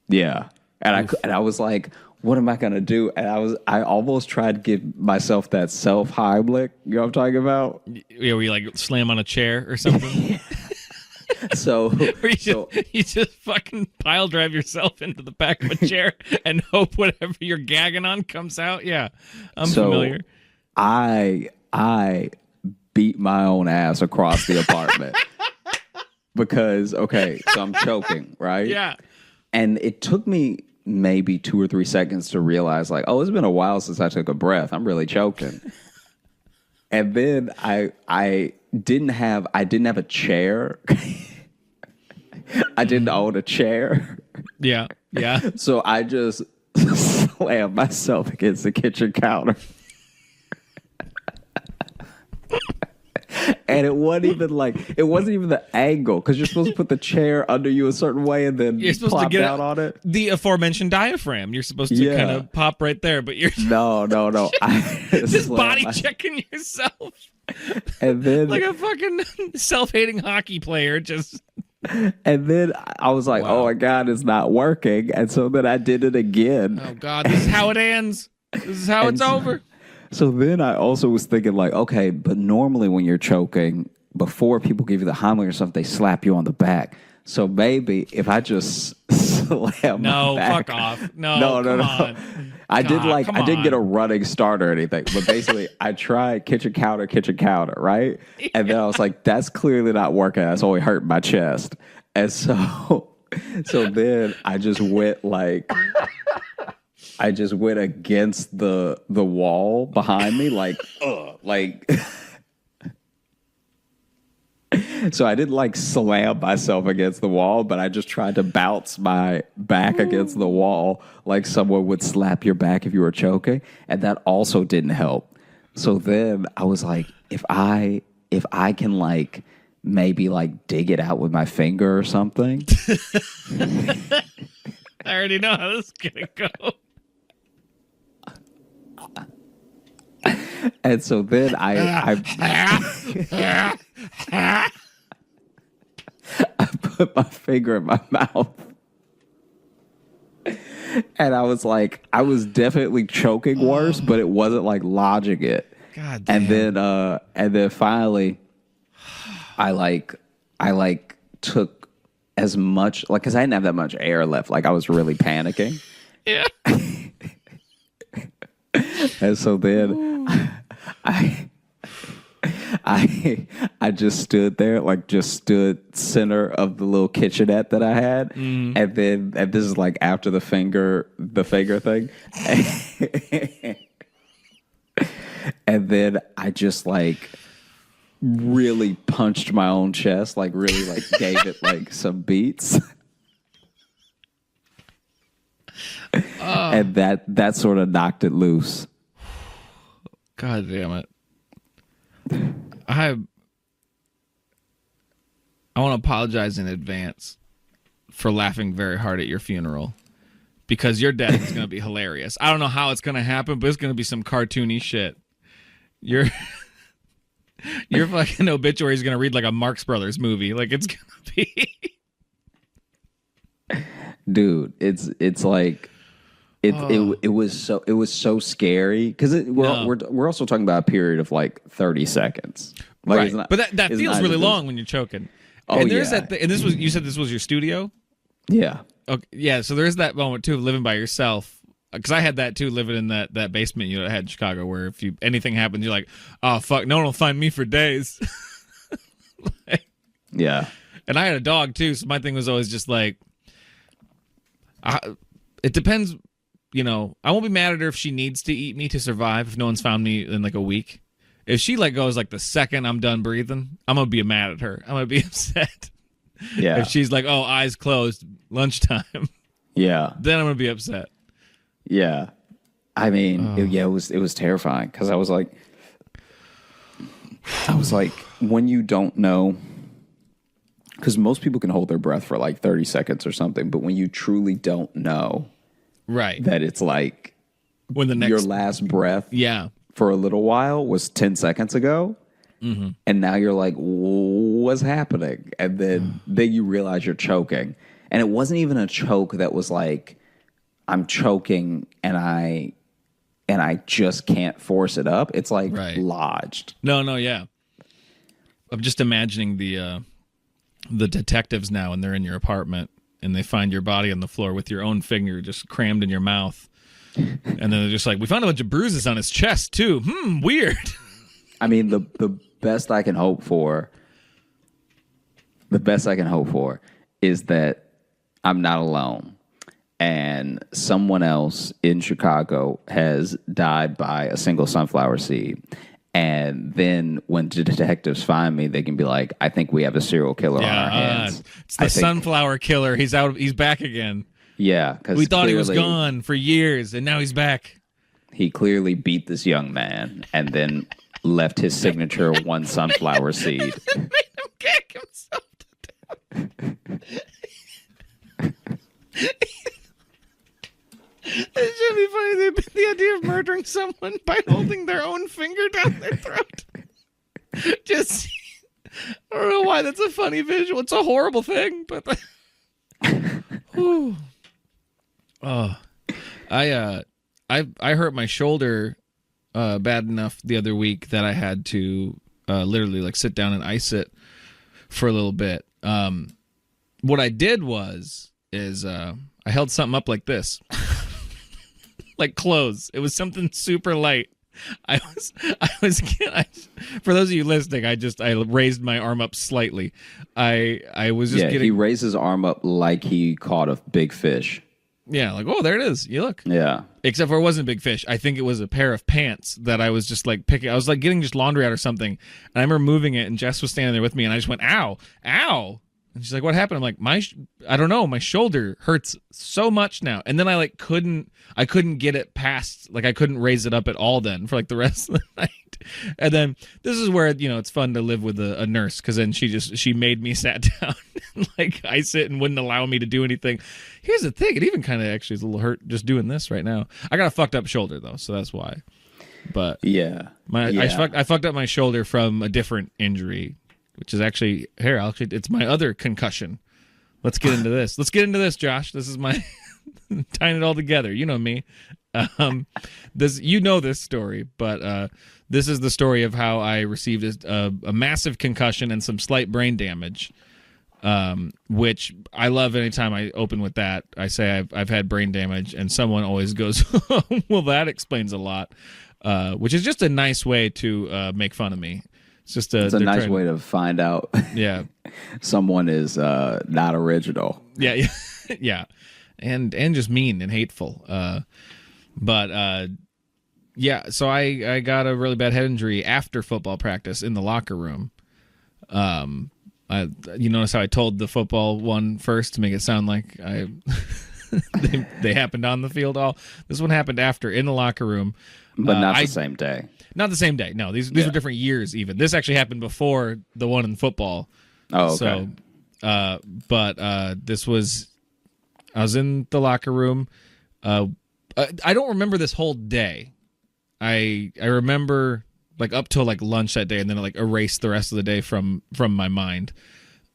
Yeah. And I was like, what am I going to do? And I almost tried to give myself that self-Heimlich. You know what I'm talking about? Yeah, where you like slam on a chair or something? So, you just fucking pile drive yourself into the back of a chair and hope whatever you're gagging on comes out. Yeah, I'm familiar. I beat my own ass across the apartment because, so I'm choking, right? Yeah. And it took me maybe 2 or 3 seconds to realize, like, oh, it's been a while since I took a breath. I'm really choking. And then I didn't have a chair. I didn't own a chair. Yeah. So I just slammed myself against the kitchen counter. And it wasn't even the angle, because you're supposed to put the chair under you a certain way and then you're supposed plop to get down on it. The aforementioned diaphragm. You're supposed to kind of pop right there, but you're no. I just body checking yourself. And then like a fucking self-hating hockey player just. And then I was like, oh my God, it's not working. And so then I did it again. Oh God, this is how it ends. This is how it's over. So then I also was thinking, like, okay, but normally when you're choking, before people give you the Heimlich or something, they slap you on the back. So maybe if I just slam my back. Fuck off. No. Come on. I didn't get a running start or anything, but basically I tried kitchen counter, right? Yeah. And then I was like, that's clearly not working. That's only hurting my chest. And so then I just went against the wall behind me, like. So I didn't slam myself against the wall, but I just tried to bounce my back against the wall like someone would slap your back if you were choking, and that also didn't help. So then I was like, if I can maybe dig it out with my finger or something. I already know how this is gonna go. And so then I put my finger in my mouth. And I was like, I was definitely choking worse, but it wasn't lodging it. God damn. And then finally I took as much, because I didn't have that much air left. I was really panicking. Yeah. And so then I just stood there, like just stood center of the little kitchenette that I had, and this is like after the finger thing, and then I just like really punched my own chest, like really like gave it like some beats. And that sort of knocked it loose. God damn it. I want to apologize in advance for laughing very hard at your funeral because your death is going to be hilarious. I don't know how it's going to happen, but it's going to be some cartoony shit. Your fucking obituary is going to read like a Marx Brothers movie. Like it's going to be. Dude, it's like it was so scary because we're also talking about a period of like 30 seconds. Like, right. Not, but that feels really long when you're choking. Oh, and there's yeah. and this was, you said this was your studio? Yeah. Okay, yeah, so there's that moment too of living by yourself. Because I had that too, living in that basement unit I had in Chicago, where if anything happens, you're like, oh fuck, no one will find me for days. Yeah. And I had a dog too, so my thing was always just like, it depends. You know, I won't be mad at her if she needs to eat me to survive. If no one's found me in like a week, if she like goes like the second I'm done breathing, I'm gonna be mad at her. I'm gonna be upset. Yeah. If she's like, oh, eyes closed, lunchtime. Yeah. Then I'm gonna be upset. Yeah. I mean, it was terrifying because I was like, when you don't know, because most people can hold their breath for like 30 seconds or something, but when you truly don't know, right, that it's like when the next your last breath, yeah, for a little while was 10 seconds ago, and now you're like, what's happening? And then you realize you're choking, and it wasn't even a choke that was like, I'm choking and I just can't force it up. It's like lodged. No, yeah. I'm just imagining the detectives now, and they're in your apartment, and they find your body on the floor with your own finger just crammed in your mouth, and then they're just like, we found a bunch of bruises on his chest too. Weird. I mean, the best I can hope for, is that I'm not alone. And someone else in Chicago has died by a single sunflower seed. And then when the detectives find me, they can be like, I think we have a serial killer on our hands. It's the sunflower killer. He's back again. Yeah. Because we thought he was gone for years, and now he's back. He clearly beat this young man and then left his signature one sunflower seed. Made him kick himself to death. It should be funny, the idea of murdering someone by holding their own finger down their throat. Just, I don't know why that's a funny visual. It's a horrible thing, but I hurt my shoulder bad enough the other week that I had to literally like sit down and ice it for a little bit. What I did is I held something up like this. Like clothes. It was something super light. I was for those of you listening, I raised my arm up slightly. I was just getting. He raised his arm up like he caught a big fish. Yeah, like, oh, there it is. You look. Yeah. Except for it wasn't a big fish. I think it was a pair of pants that I was just like picking. I was like getting just laundry out or something. And I remember moving it, and Jess was standing there with me, and I just went, ow, ow. And she's like, what happened? I'm like, I don't know. My shoulder hurts so much now. And then I couldn't get it past, like I couldn't raise it up at all then for like the rest of the night. And then this is where, it's fun to live with a nurse. Cause then she made me sat down and like ice it and wouldn't allow me to do anything. Here's the thing. It even kind of actually is a little hurt just doing this right now. I got a fucked up shoulder though. So that's why. But yeah, I fucked up my shoulder from a different injury, which is actually it's my other concussion. Let's get into this. Let's get into this, Josh. This is my tying it all together. You know me. This story, but this is the story of how I received a massive concussion and some slight brain damage. Which I love anytime I open with that. I say I've had brain damage, and someone always goes, "Well, that explains a lot," which is just a nice way to make fun of me. It's just It's a nice way to find out yeah, someone is not original. yeah, yeah, and just mean and hateful. But yeah, so I got a really bad head injury after football practice in the locker room. You notice how I told the football one first to make it sound like they happened on the field. This one happened after in the locker room, but not the same day. Not the same day. No, these were different years. Even this actually happened before the one in football. Oh, okay. So, but this was I was in the locker room. I don't remember this whole day. I remember like up till like lunch that day, and then I like erased the rest of the day from my mind.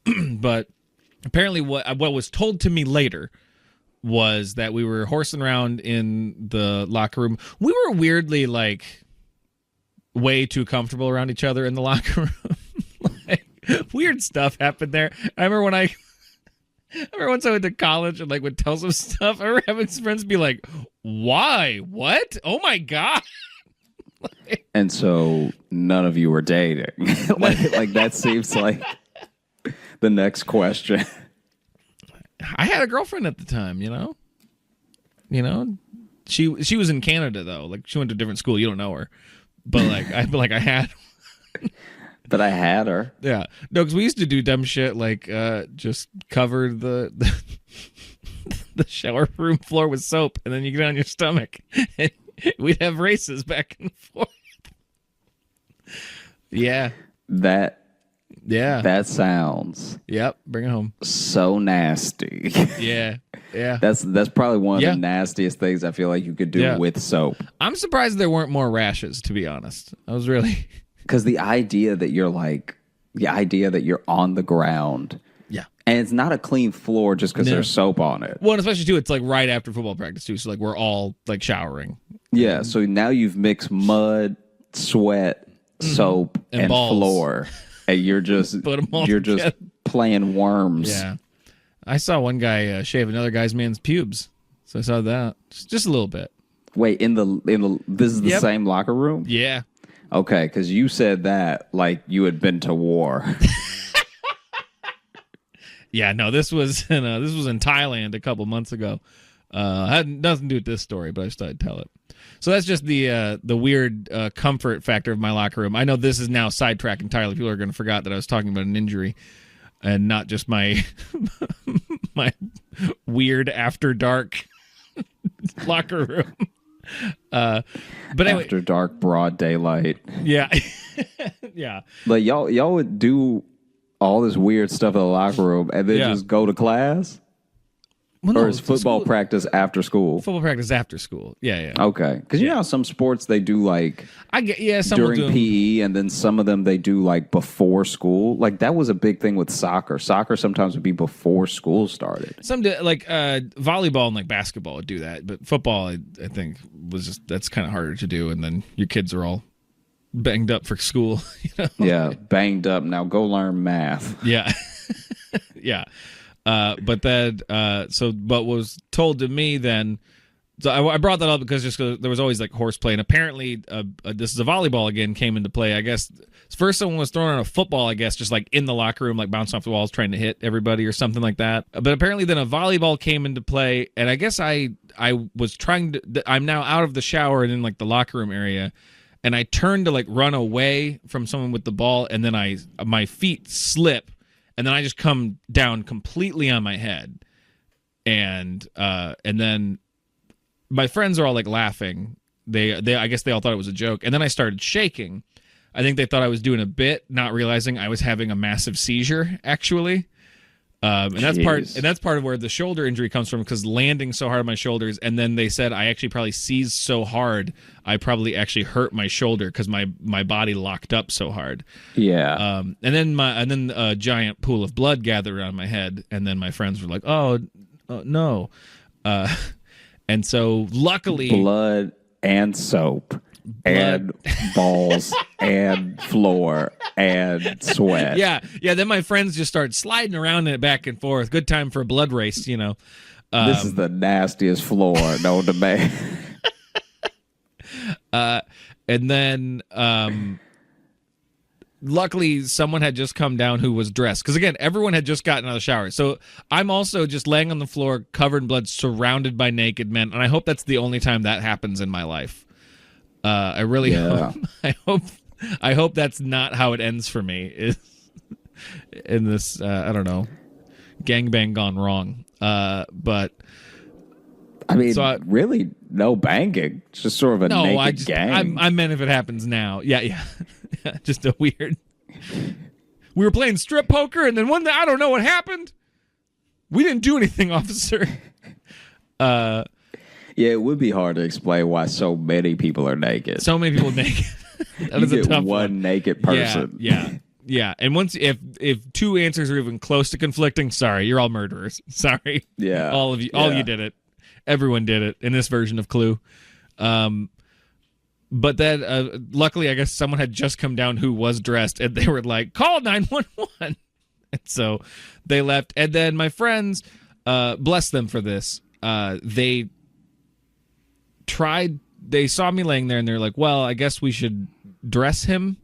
But apparently, what was told to me later was that we were horsing around in the locker room. We were weirdly like way too comfortable around each other in the locker room. Like, weird stuff happened there. I remember once I went to college and like would tell some stuff. I remember having some friends be like, "Why? What? Oh my god!" And so none of you were dating. like that seems like the next question. I had a girlfriend at the time, you know. She was in Canada though. Like she went to a different school. You don't know her, but I had. But I had her. Yeah, no, because we used to do dumb shit like just cover the the shower room floor with soap, and then you get on your stomach, and we'd have races back and forth. Yeah. That sounds. Yep. Bring it home. So nasty. Yeah. That's probably one of the nastiest things I feel like you could do with soap. I'm surprised there weren't more rashes, to be honest. I was really because the idea that you're on the ground. Yeah. And it's not a clean floor just because there's soap on it. Well, and especially too, it's like right after football practice too. So like we're all like showering. Yeah. So now you've mixed mud, sweat, soap, and floor, and you're just just playing worms. Yeah. I saw one guy shave another guy's man's pubes, so I saw that just a little bit. Wait, this is the same locker room? Yeah. Okay, because you said that like you had been to war. Yeah, no, this was in Thailand a couple months ago. Had nothing to do with this story, but I just thought I'd tell it. So that's just the weird comfort factor of my locker room. I know this is now sidetracked entirely. People are going to forget that I was talking about an injury and not just my my weird after dark locker room. But anyway, after dark, broad daylight. Yeah, yeah. But y'all would do all this weird stuff in the locker room and then just go to class? Well, or is football practice after school? Football practice after school. Yeah. Okay. Because you know how some sports they do like some during PE and then some of them they do like before school. Like that was a big thing with soccer. Soccer sometimes would be before school started. Some like volleyball and like basketball would do that, but football I think that's kind of harder to do. And then your kids are all banged up for school. You know? Yeah, banged up. Now go learn math. Yeah, yeah. But what was told to me then, so I brought that up because there was always like horseplay, and apparently this is a volleyball again came into play. I guess first someone was throwing on a football, I guess just like in the locker room, like bouncing off the walls, trying to hit everybody or something like that. But apparently then a volleyball came into play, and I guess I was trying to. I'm now out of the shower and in like the locker room area. And I turned to like run away from someone with the ball, and then my feet slip, and then I just come down completely on my head, and then my friends are all like laughing. They I guess they all thought it was a joke, and then I started shaking. I think they thought I was doing a bit, not realizing I was having a massive seizure actually. And that's part of where the shoulder injury comes from, because landing so hard on my shoulders, and then they said I actually probably seized so hard I probably actually hurt my shoulder because my body locked up so hard. Yeah. And then a giant pool of blood gathered around my head, and then my friends were like, "Oh, no," and so luckily blood and soap. And balls and floor and sweat. Yeah. Then my friends just start sliding around in it back and forth. Good time for a blood race, you know. This is the nastiest floor known to man. And then luckily someone had just come down who was dressed, because again everyone had just gotten out of the shower, so I'm also just laying on the floor covered in blood, surrounded by naked men, and I hope that's the only time that happens in my life. I really I hope that's not how it ends for me, is in this I don't know, gangbang gone wrong. But I mean, really no banging, it's just sort of a naked gang. I meant if it happens now. Yeah. Just a weird. We were playing strip poker, and then one day, I don't know what happened. We didn't do anything, officer. Yeah, it would be hard to explain why so many people are naked. So many people naked. That is a tough one naked person. Yeah. And once if two answers are even close to conflicting, sorry, you're all murderers. Sorry. Yeah. All of you. All you did it. Everyone did it in this version of Clue. But then, luckily, I guess someone had just come down who was dressed, and they were like, call 911. And so they left. And then my friends, bless them for this, they saw me laying there, and they're like, well, I guess we should dress him,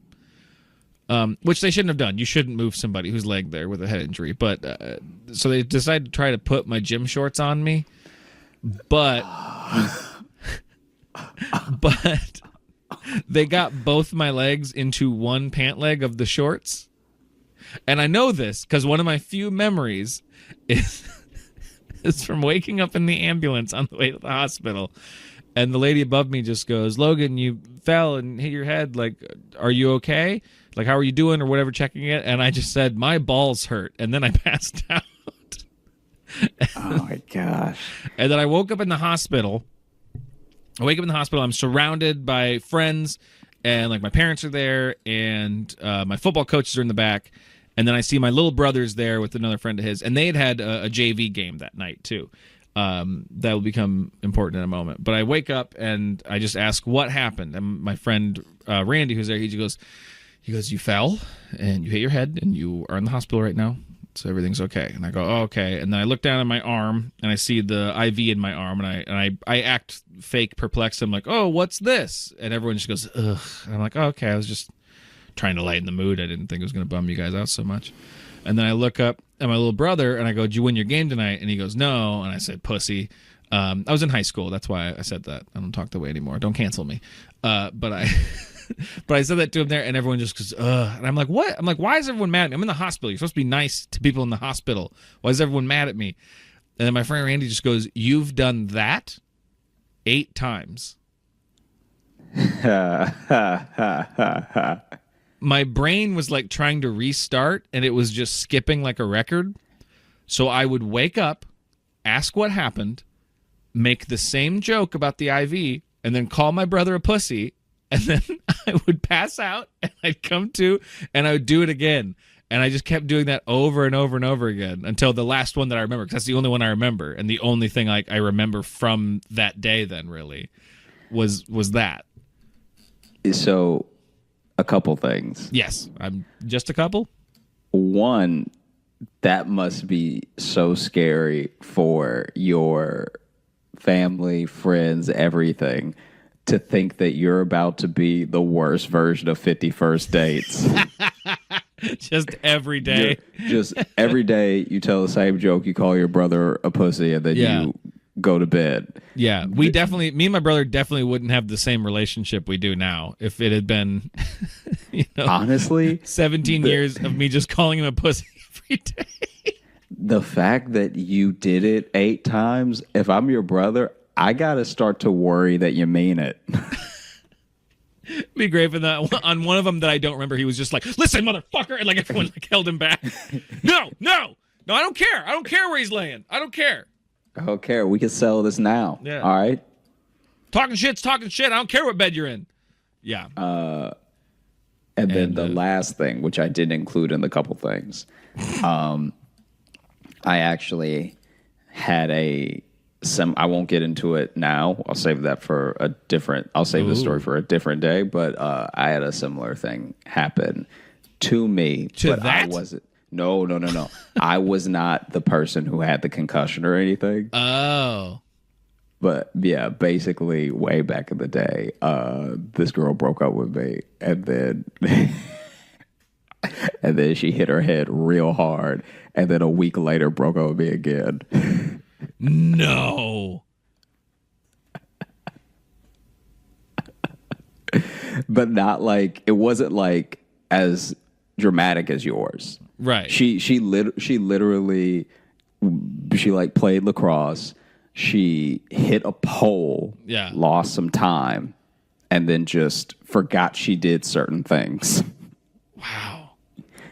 which they shouldn't have done. You shouldn't move somebody who's laying there with a head injury. But so they decided to try to put my gym shorts on me. But they got both my legs into one pant leg of the shorts. And I know this because one of my few memories is from waking up in the ambulance on the way to the hospital. And the lady above me just goes, Logan, you fell and hit your head. Like, are you okay? Like, how are you doing, or whatever, checking it. And I just said, my balls hurt. And then I passed out. Oh, my gosh. And then I woke up in the hospital. I'm surrounded by friends, and like my parents are there, and my football coaches are in the back. And then I see my little brother's there with another friend of his, and they had a JV game that night too. That will become important in a moment. But I wake up and I just ask what happened. And my friend Randy, who's there, he goes, you fell and you hit your head, and you are in the hospital right now. So everything's okay. And I go, oh, okay. And then I look down at my arm, and I see the IV in my arm, and I act fake perplexed. I'm like, oh, what's this? And everyone just goes, ugh. And I'm like, oh, okay. I was just trying to lighten the mood. I didn't think it was going to bum you guys out so much. And then I look up at my little brother, and I go, did you win your game tonight? And he goes, no. And I said, pussy. I was in high school. That's why I said that. I don't talk that way anymore. Don't cancel me. But I said that to him there, and everyone just goes, ugh. And I'm like, what? I'm like, why is everyone mad at me? I'm in the hospital. You're supposed to be nice to people in the hospital. Why is everyone mad at me? And then my friend Randy just goes, you've done that 8 times. My brain was like trying to restart, and it was just skipping like a record. So I would wake up, ask what happened, make the same joke about the IV, and then call my brother a pussy. And then I would pass out, and I'd come to, and I would do it again. And I just kept doing that over and over and over again until the last one that I remember, because that's the only one I remember. And the only thing I remember from that day then really was that. So a couple things. Yes. I'm just a couple. One, that must be so scary for your family, friends, everything, to think that you're about to be the worst version of 50 First Dates. Just every day. Just every day you tell the same joke, you call your brother a pussy, and then you go to bed. Yeah, me and my brother definitely wouldn't have the same relationship we do now if it had been, honestly, 17 years of me just calling him a pussy every day. The fact that you did it 8 times, if I'm your brother, I got to start to worry that you mean it. Be great for that. On one of them that I don't remember, he was just like, listen, motherfucker. And like everyone like held him back. No, I don't care. I don't care where he's laying. I don't care. I don't care. We can settle this now. Yeah. All right. Talking shit's talking shit. I don't care what bed you're in. Yeah. And then the last thing, which I didn't include in the couple things, I actually had I won't get into it now. I'll save that for I'll save the story for a different day. But I had a similar thing happen to me. I wasn't. No. I was not the person who had the concussion or anything. Oh. But yeah, basically way back in the day, this girl broke up with me, and then and then she hit her head real hard, and then a week later broke up with me again. No. But not like, it wasn't like as dramatic as yours. Right. She literally she like played lacrosse. She hit a pole, Yeah. lost some time, and then just forgot she did certain things. Wow.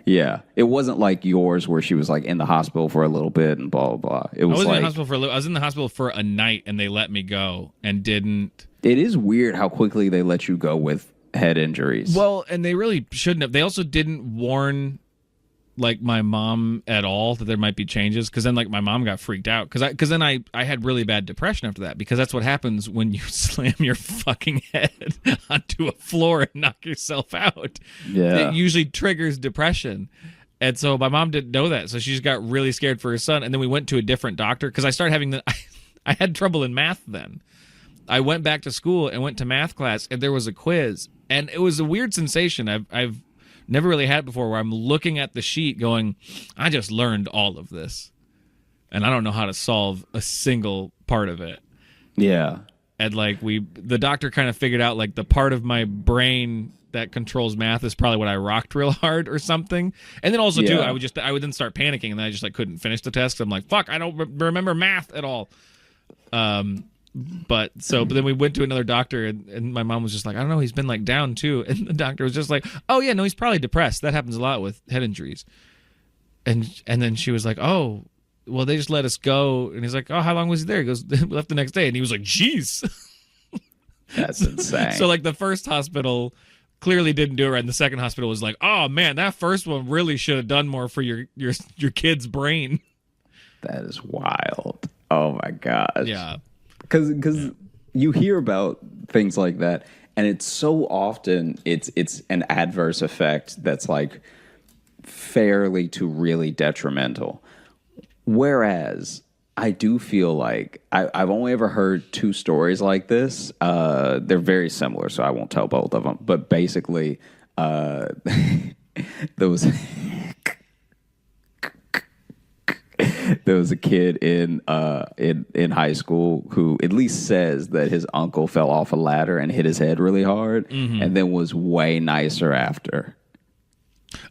Yeah, it wasn't like yours where she was like in the hospital for a little bit and blah blah blah. It was I was in the hospital for a night, and they let me go and didn't. It is weird how quickly they let you go with head injuries. Well, and they really shouldn't have. They also didn't warn like my mom at all that there might be changes, because then like my mom got freaked out because then I had really bad depression after that, because that's what happens when you slam your fucking head onto a floor and knock yourself out. Yeah, it usually triggers depression. And so my mom didn't know that, so she just got really scared for her son. And then we went to a different doctor because I started having I had trouble in math then. I went back to school and went to math class, and there was a quiz, and it was a weird sensation. I've never really had it before, where I'm looking at the sheet going, I just learned all of this, and I don't know how to solve a single part of it. Yeah. And like the doctor kind of figured out like the part of my brain that controls math is probably what I rocked real hard or something. And then also too, I would then start panicking, and then I just like couldn't finish the test. I'm like, fuck, I don't remember math at all. But then we went to another doctor, and my mom was just like, I don't know, he's been like down too. And the doctor was just like, oh yeah, no, he's probably depressed. That happens a lot with head injuries. And then she was like, oh, well, they just let us go. And he's like, oh, how long was he there? He goes, we left the next day. And he was like, jeez. That's insane. So like the first hospital clearly didn't do it right, and the second hospital was like, oh man, that first one really should have done more for your kid's brain. That is wild. Oh my gosh. Yeah. Because you hear about things like that, and it's so often it's an adverse effect that's like fairly to really detrimental. Whereas I do feel like I've only ever heard two stories like this. They're very similar, so I won't tell both of them. But basically, there was a kid in high school who at least says that his uncle fell off a ladder and hit his head really hard, and then was way nicer after.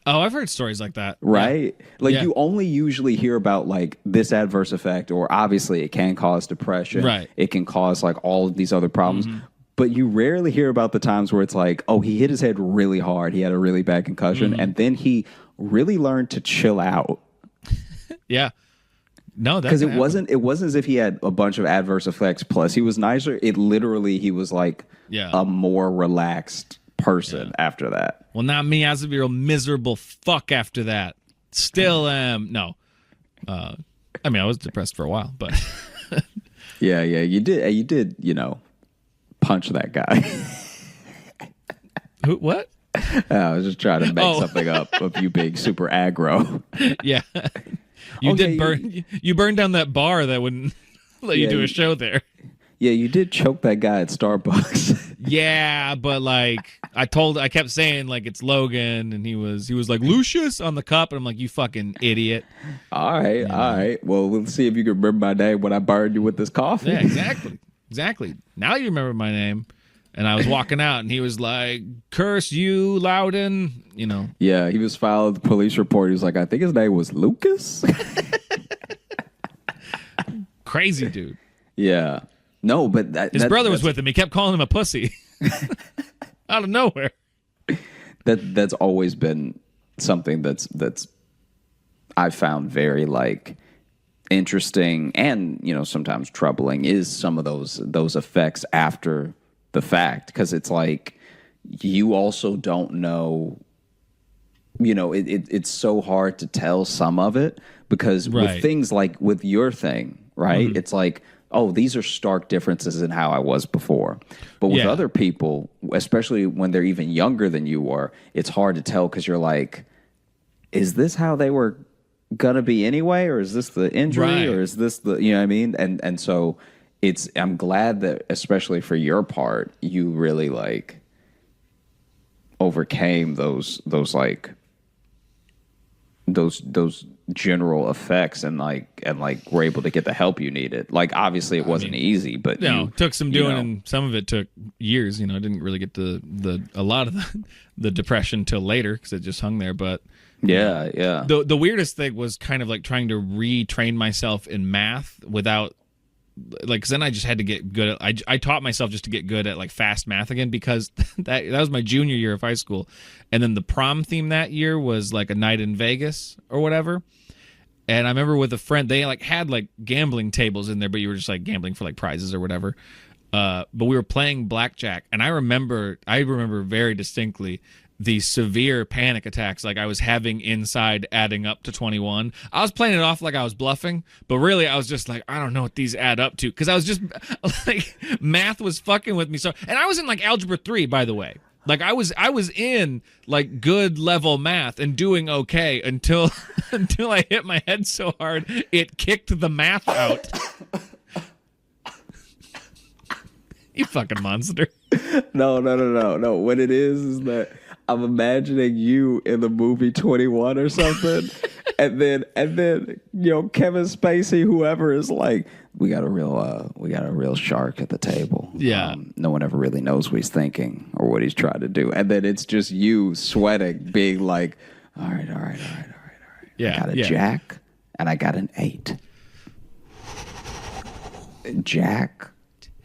Oh, I've heard stories like that. Right? Yeah. Like Yeah. you only usually hear about like this adverse effect, or obviously it can cause depression. Right. It can cause like all of these other problems. But you rarely hear about the times where it's like, oh, he hit his head really hard. He had a really bad concussion. And then he really learned to chill out. Yeah. No, because it wasn't as if he had a bunch of adverse effects plus he was nicer. It literally, he was like a more relaxed person after that. Well, not me. I was a real miserable fuck after that. Still am. No. I mean, I was depressed for a while, but yeah, you did, punch that guy. Who? What? I was just trying to make something up of you being super aggro. Yeah. You burned down that bar that wouldn't let you do a show there. Yeah, you did choke that guy at Starbucks. Yeah, but like I kept saying like it's Logan, and he was like Lucius on the cup, and I'm like, you fucking idiot. All right. Well, we'll see if you can remember my name when I burned you with this coffee. Yeah, exactly. Now you remember my name. And I was walking out, and he was like, curse you, Loudon, Yeah, he was filing the police report. He was like, I think his name was Lucas. Crazy dude. Yeah. No, but his brother was with him. He kept calling him a pussy. Out of nowhere. That's always been something that's I found very like interesting and, sometimes troubling, is some of those effects after the fact, because it's like you also don't know, it's so hard to tell some of it, because with things like with your thing, right? It's like, oh, these are stark differences in how I was before. But with other people, especially when they're even younger than you were, it's hard to tell, because you're like, is this how they were gonna be anyway, or is this the injury, or is this the, you know what I mean? And so I'm glad that, especially for your part, you really like overcame those like those general effects and were able to get the help you needed. Like obviously it wasn't easy, but took some doing, and some of it took years. I didn't really get a lot of the depression till later because it just hung there. But yeah. The weirdest thing was kind of like trying to retrain myself in math without. Like, cause then I just had to get good at. I taught myself just to get good at like fast math again because that was my junior year of high school, and then the prom theme that year was like a night in Vegas or whatever. And I remember with a friend, they like had like gambling tables in there, but you were just like gambling for like prizes or whatever. But we were playing blackjack, and I remember very distinctly the severe panic attacks like I was having inside adding up to 21. I was playing it off like I was bluffing, but really I was just like, I don't know what these add up to, because I was just like, math was fucking with me. So, and I was in like algebra 3, by the way. Like I was in like good level math and doing okay until I hit my head so hard it kicked the math out. You fucking monster. No. What it is that I'm imagining you in the movie 21 or something, and then Kevin Spacey, whoever, is like, we got a real shark at the table. Yeah. No one ever really knows what he's thinking or what he's trying to do, and then it's just you sweating, being like, all right. Yeah. I got a jack and I got an 8. Jack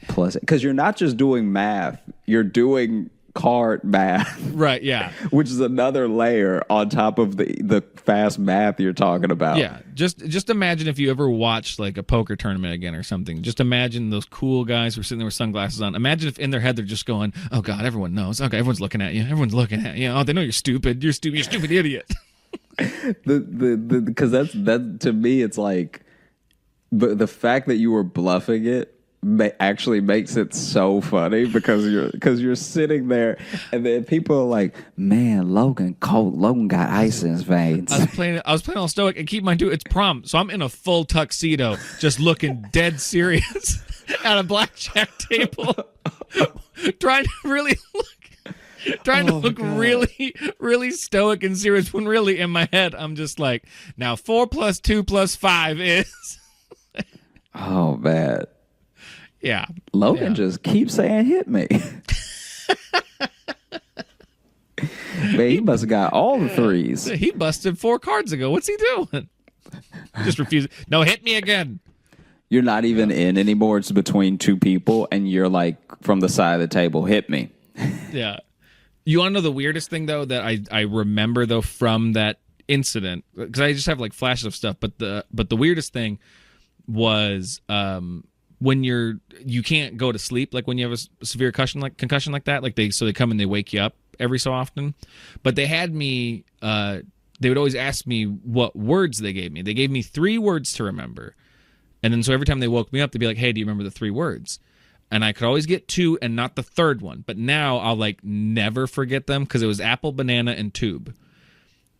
plus, because you're not just doing math, you're doing card math, right? Yeah, which is another layer on top of the fast math you're talking about. Yeah, just imagine if you ever watched like a poker tournament again or something. Just imagine those cool guys who are sitting there with sunglasses on. Imagine if in their head they're just going, "Oh God, everyone knows. Okay, everyone's looking at you. Everyone's looking at you. Oh, they know you're stupid. You're stupid. You're a stupid idiot." Because that to me, it's like, but the fact that you were bluffing it actually makes it so funny, because you're sitting there and then people are like, man, Logan got ice in his veins. I was playing all stoic, and keep in mind too, it's prom, so I'm in a full tuxedo just looking dead serious at a blackjack table trying to look really, really stoic and serious, when really in my head I'm just like, now 4 + 2 + 5 is oh man. Yeah. Logan just keeps saying, hit me. Man, he must have got all the 3s. He busted 4 cards ago. What's he doing? Just refusing. No, hit me again. You're not even in anymore. It's between 2 people, and you're like, from the side of the table, hit me. Yeah. You want to know the weirdest thing, though, that I remember, though, from that incident? Because I just have, like, flashes of stuff. But the weirdest thing was... when you can't go to sleep, like when you have a severe concussion like that, like they come and they wake you up every so often. But they had me, they would always ask me what words they gave me. They gave me 3 words to remember. And then so every time they woke me up, they'd be like, hey, do you remember the 3 words? And I could always get 2 and not the 3rd one. But now I'll like never forget them, because it was apple, banana, and tube.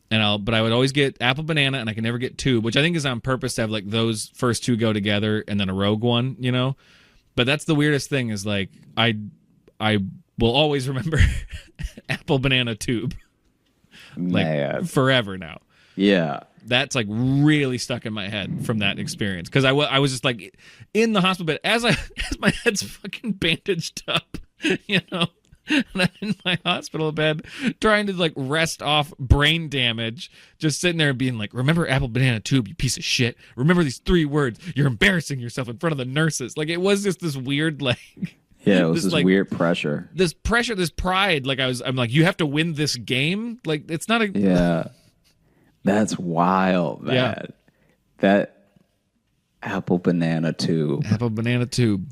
But I would always get apple, banana, and I can never get tube, which I think is on purpose to have like those first 2 go together and then a rogue one, But that's the weirdest thing, is like I will always remember apple, banana, tube, like forever now. Yeah, that's like really stuck in my head from that experience, because I was just like in the hospital bed as my head's fucking bandaged up, And I'm in my hospital bed trying to like rest off brain damage, just sitting there and being like, remember apple, banana, tube, you piece of shit. Remember these 3 words. You're embarrassing yourself in front of the nurses. Like, it was just this weird, like... Yeah, it was this like, weird pressure. This pressure, this pride. Like, I'm like, you have to win this game? Like, it's not a... Yeah. That's wild, man. Yeah. That apple, banana, tube. Apple, banana, tube.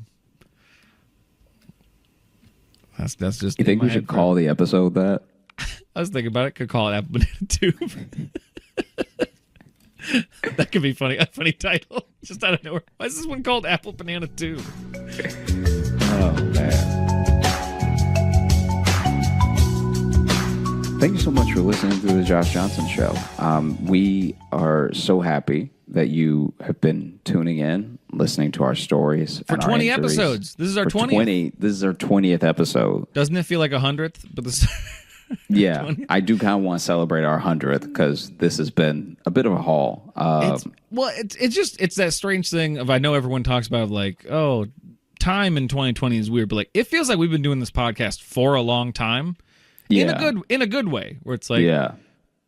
That's just. You think we should call the episode that? I was thinking about it. Could call it apple, banana, tube. That could be funny. A funny title, just out of nowhere. Why is this one called apple, banana, tube? Oh man! Thank you so much for listening to the Josh Johnson Show. We are so happy that you have been tuning in, listening to our stories for 20 episodes. This is our 20th. This is our 20th episode. Doesn't it feel like 100th? But this Yeah, I do kind of want to celebrate our 100th because this has been a bit of a haul. It's that strange thing of, I know everyone talks about like, oh, time in 2020 is weird, but like it feels like we've been doing this podcast for a long time. Yeah. In a good way, where it's like, Yeah.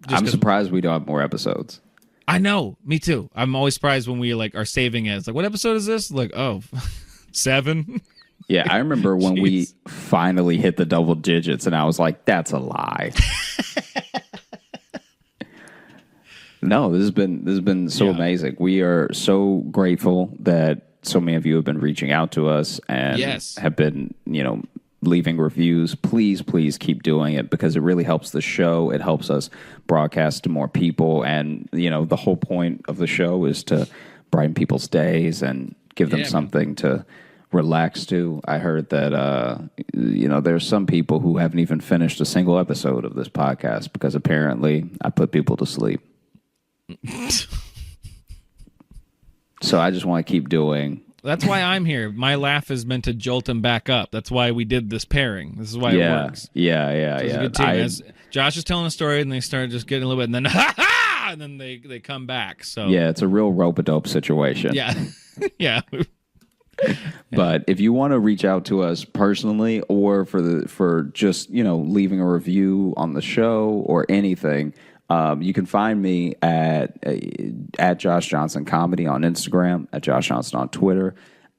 I'm surprised we don't have more episodes. I know, me too. I'm always surprised when we like are saving it. It's like, what episode is this? Like, oh, 7. Yeah, I remember when we finally hit the double digits, and I was like, "That's a lie." No, this has been so amazing. We are so grateful that so many of you have been reaching out to us and have been, leaving reviews. Please, please keep doing it because it really helps the show. It helps us broadcast to more people, and the whole point of the show is to brighten people's days and give them something to relax to. I heard that there's some people who haven't even finished a single episode of this podcast because apparently I put people to sleep. So I just want to keep doing. That's why I'm here. My laugh is meant to jolt them back up. That's why we did this pairing. This is why it works. Yeah. It's a good team. As Josh is telling a story, and they start just getting a little bit, and then ha ha, and then they come back. So yeah, it's a real rope-a-dope situation. Yeah, yeah. But if you want to reach out to us personally, or for just leaving a review on the show or anything, you can find me at Josh Johnson Comedy on Instagram, at Josh Johnson on Twitter,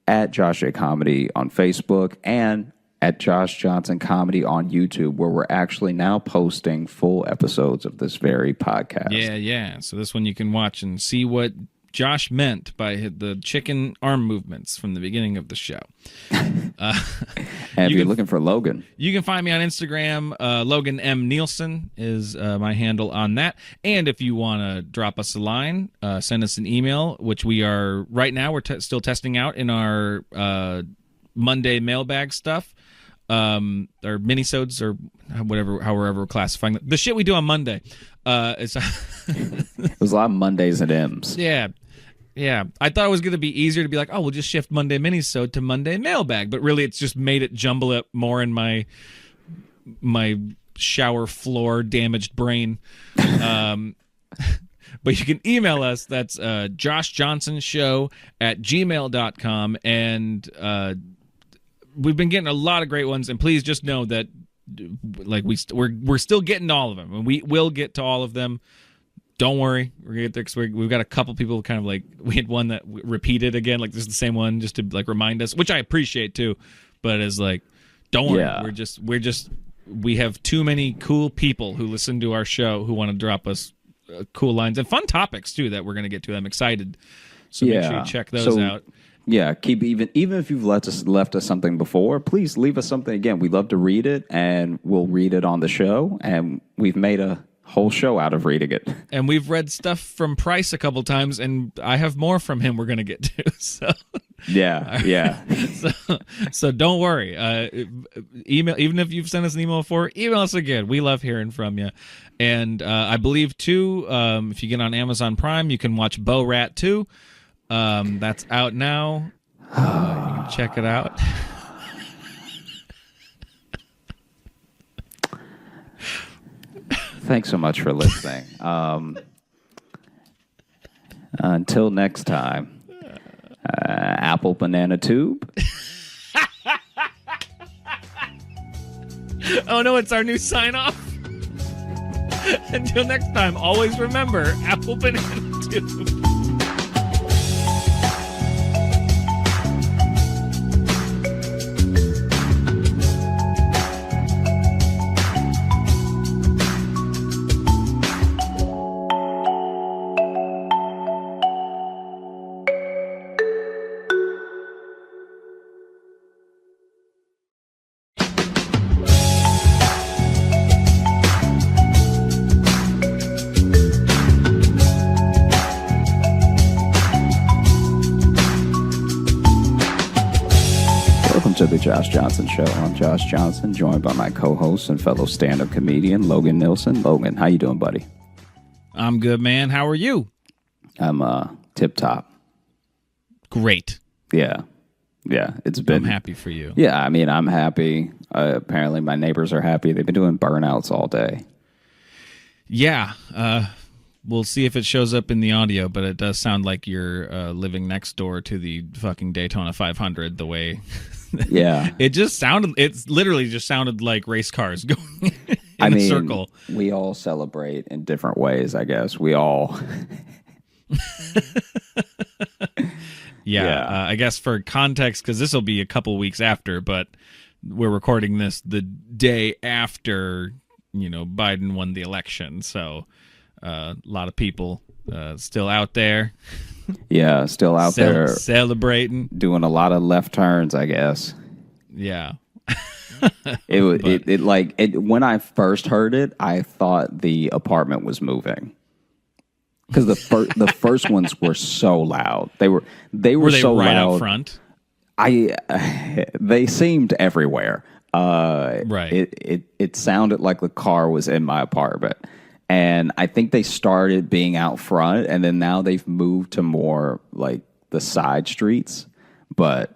at Josh J Comedy on Facebook, and at Josh Johnson Comedy on YouTube, where we're actually now posting full episodes of this very podcast. Yeah. So this one you can watch and see what Josh meant by the chicken arm movements from the beginning of the show. And if you're looking for Logan, you can find me on Instagram. Logan M. Nielsen is my handle on that. And if you want to drop us a line, send us an email, which we are right now. We're still testing out in our Monday mailbag stuff. Or minisodes, or however we're classifying the shit we do on Monday. There's a lot of Mondays and M's. Yeah. I thought it was going to be easier to be like, oh, we'll just shift Monday minisode to Monday mailbag, but really it's just made it jumble it more in my shower floor damaged brain. But you can email us. That's joshjohnsonshow@gmail.com, and we've been getting a lot of great ones, and please just know that like we're still getting to all of them, and we will get to all of them. Don't worry, we're gonna get there because we've got a couple people kind of like, we had one that repeated again, like this is the same one, just to like remind us, which I appreciate too, but it's like, don't worry, we have too many cool people who listen to our show who want to drop us cool lines and fun topics too that we're gonna get to. I'm excited, so make sure you check those out. Yeah, keep even if you've left us something before, please leave us something again. We love to read it, and we'll read it on the show. And we've made a whole show out of reading it. And we've read stuff from Price a couple times, and I have more from him we're going to get to. So yeah. So don't worry. Email, even if you've sent us an email before, email us again. We love hearing from you. And I believe too, if you get on Amazon Prime, you can watch Bo Rat 2. That's out now. You can check it out. Thanks so much for listening. Until next time, apple banana tube. Oh no, it's our new sign off. Until next time, always remember apple banana tube. To the Josh Johnson Show. I'm Josh Johnson, joined by my co-host and fellow stand-up comedian, Logan Nielsen. Logan, how you doing, buddy? I'm good, man. How are you? I'm tip-top. Great. Yeah. It's been... I'm happy for you. Yeah, I mean, I'm happy. Apparently, my neighbors are happy. They've been doing burnouts all day. Yeah. We'll see if it shows up in the audio, but it does sound like you're living next door to the fucking Daytona 500. The way, yeah, it literally just sounded like race cars going in a circle. We all celebrate in different ways, I guess. We all. Yeah. I guess for context, because this will be a couple weeks after, but we're recording this the day after, Biden won the election. So a lot of people still out there. Yeah, still out there. Celebrating. Doing a lot of left turns, I guess. Yeah. When I first heard it, I thought the apartment was moving. Because the first ones were so loud. They were so right loud. Out front? They seemed everywhere. Right. It sounded like the car was in my apartment. And I think they started being out front, and then now they've moved to more like the side streets. But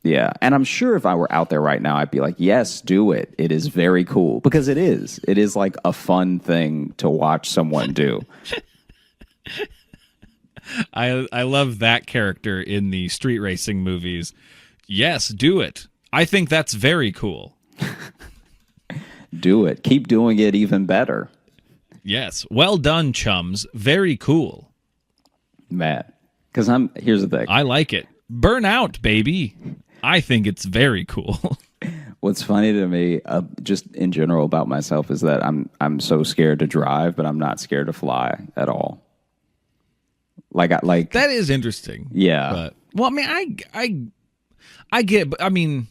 yeah, and I'm sure if I were out there right now, I'd be like, yes, do it. It is very cool. Because it is. It is like a fun thing to watch someone do. I love that character in the street racing movies. Yes, do it. I think that's very cool. Do it. Keep doing it even better. Yes. Well done, chums. Very cool. Man. Because here's the thing. I like it. Burn out, baby. I think it's very cool. What's funny to me, just in general about myself, is that I'm so scared to drive, but I'm not scared to fly at all. Like that is interesting. Yeah. But, well, I mean, I get. But I mean,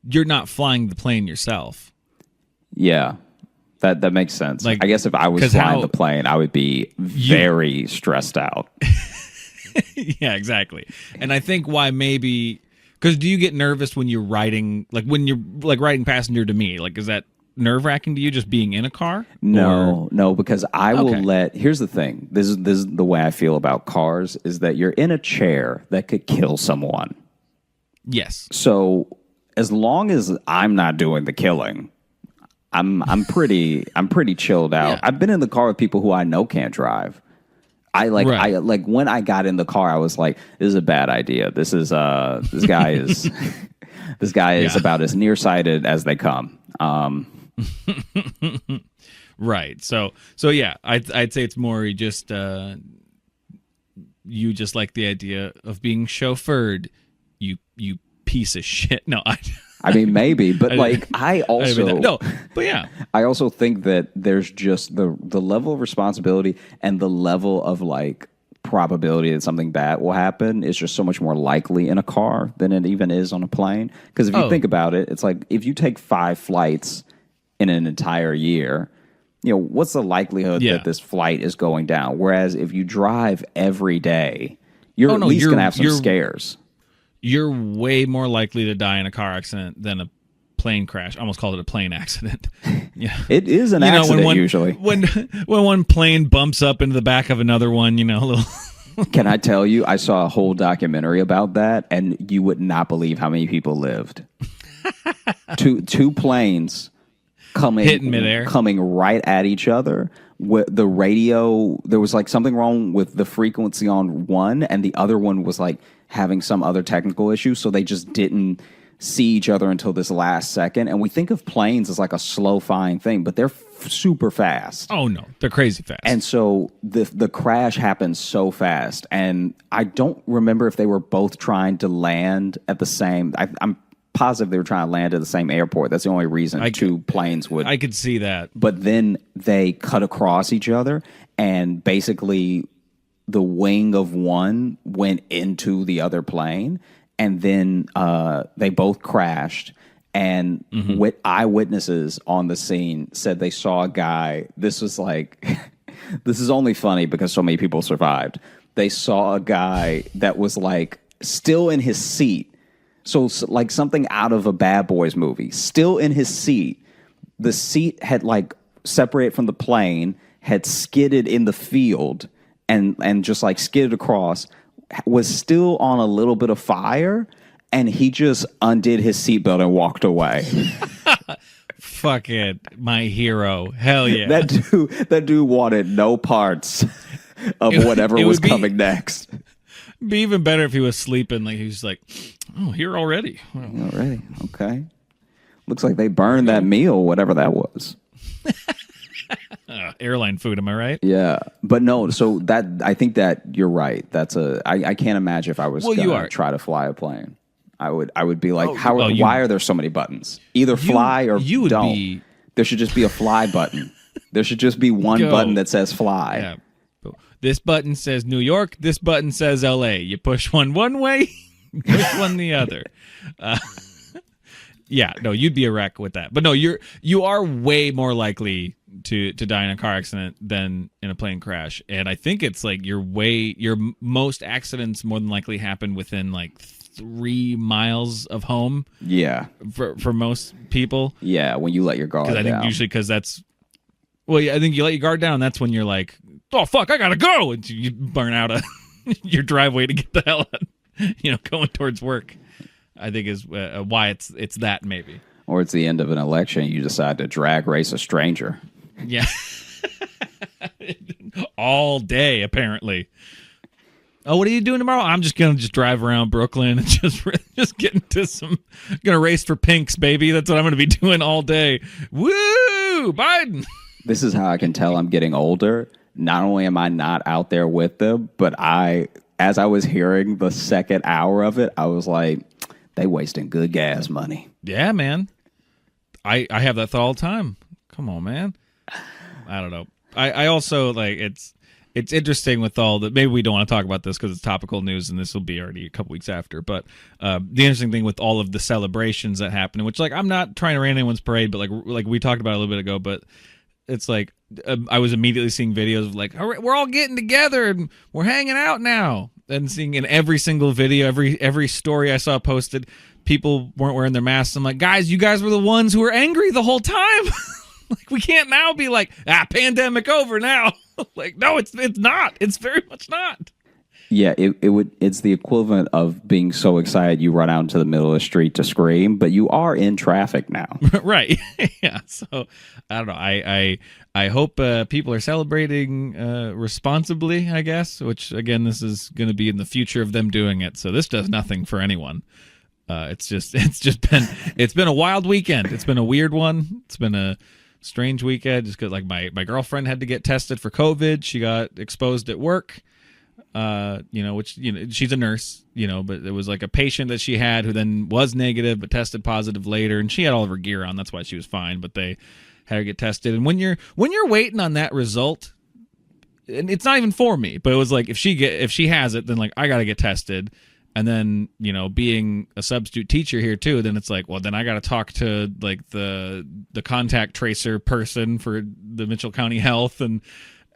you're not flying the plane yourself. Yeah, that makes sense. Like, I guess if I was flying the plane, I would be very stressed out. Yeah, exactly. And I think why maybe because do you get nervous when you're riding, like when you're like riding passenger to me? Like, is that nerve-wracking to you just being in a car? No, because I will here's the thing. This is the way I feel about cars, is that you're in a chair that could kill someone. Yes. So as long as I'm not doing the killing, I'm pretty chilled out. Yeah. I've been in the car with people who I know can't drive. I when I got in the car, I was like, this is a bad idea. This guy is about as nearsighted as they come. Right. So yeah, I'd say it's more just you just like the idea of being chauffeured. You piece of shit. No, I mean maybe, but I also think that there's just the level of responsibility and the level of like probability that something bad will happen is just so much more likely in a car than it even is on a plane. Because if you think about it, it's like if you take 5 flights in an entire year, what's the likelihood that this flight is going down? Whereas if you drive every day, you're at least going to have some scares. You're way more likely to die in a car accident than a plane crash. I almost called it a plane accident. Yeah, it is an accident usually. When one plane bumps up into the back of another one, a little. Can I tell you? I saw a whole documentary about that, and you would not believe how many people lived. Two planes hitting midair, coming right at each other. The radio, there was like something wrong with the frequency on one, and the other one was like having some other technical issue, so they just didn't see each other until this last second. And we think of planes as like a slow flying thing, but they're super fast. Oh no, they're crazy fast. And so the crash happened so fast, and I don't remember if they were both trying to land at the same. I'm positive they were trying to land at the same airport. That's the only reason two planes would. I could see that. But then they cut across each other, and basically the wing of one went into the other plane, and then they both crashed. And eyewitnesses on the scene said they saw a guy. This was like, this is only funny because so many people survived. They saw a guy that was like still in his seat. So like something out of a Bad Boys movie, still in his seat. The seat had like separated from the plane, had skidded in the field and just like skidded across, was still on a little bit of fire. and he just undid his seatbelt and walked away. Fuck it, my hero. Hell yeah. That dude wanted no parts of whatever was coming next. Be even better if he was sleeping. Like he was like, "Oh, here already." Well, already, okay. Looks like they burned that meal, whatever that was. Airline food, am I right? Yeah, but no. So that I think that you're right. I can't imagine if I was going to try to fly a plane. I would be like, why are there so many buttons? Either fly or don't. There should just be a fly button. There should just be one button that says fly. Yeah. This button says New York. This button says L.A. You push one way, push one the other. Yeah, no, you'd be a wreck with that. But no, you are way more likely to die in a car accident than in a plane crash. And I think it's like your most accidents more than likely happen within like 3 miles of home. Yeah, for most people. Yeah, when you let your guard down. Because I think usually that's. Well, yeah, I think you let your guard down. That's when you're like, oh fuck, I gotta go, and you burn out your driveway to get the hell out. Going towards work. I think is why it's that maybe. Or it's the end of an election. You decide to drag race a stranger. Yeah. All day, apparently. Oh, what are you doing tomorrow? I'm just gonna drive around Brooklyn and just get into gonna race for pinks, baby. That's what I'm gonna be doing all day. Woo, Biden. This is how I can tell I'm getting older. Not only am I not out there with them, but as I was hearing the second hour of it, I was like, they wasting good gas money. Yeah, man. I have that thought all the time. Come on, man. I don't know. I also like it's interesting with all the, maybe we don't want to talk about this because it's topical news and this will be already a couple weeks after, but the interesting thing with all of the celebrations that happen, which like I'm not trying to rain anyone's parade, but like we talked about a little bit ago, but it's like I was immediately seeing videos of like, all right, we're all getting together and we're hanging out now, and seeing in every single video, every story I saw posted, people weren't wearing their masks. I'm like, guys, you guys were the ones who were angry the whole time. Like, we can't now be like, pandemic over now. Like, no, it's not. It's very much not. Yeah, it's the equivalent of being so excited you run out into the middle of the street to scream, but you are in traffic now. Right. Yeah. So I don't know. I hope people are celebrating responsibly, I guess, which again, this is going to be in the future of them doing it. So this does nothing for anyone. It's been a wild weekend. It's been a weird one. It's been a strange weekend just because like my girlfriend had to get tested for COVID. She got exposed at work. Which she's a nurse, but it was like a patient that she had who then was negative but tested positive later, and she had all of her gear on. That's why she was fine, but they had her get tested. And when you're waiting on that result, and it's not even for me, but it was like if she has it, then like I got to get tested. And then, being a substitute teacher here too, then it's like, well, then I got to talk to like the contact tracer person for the Mitchell County Health, and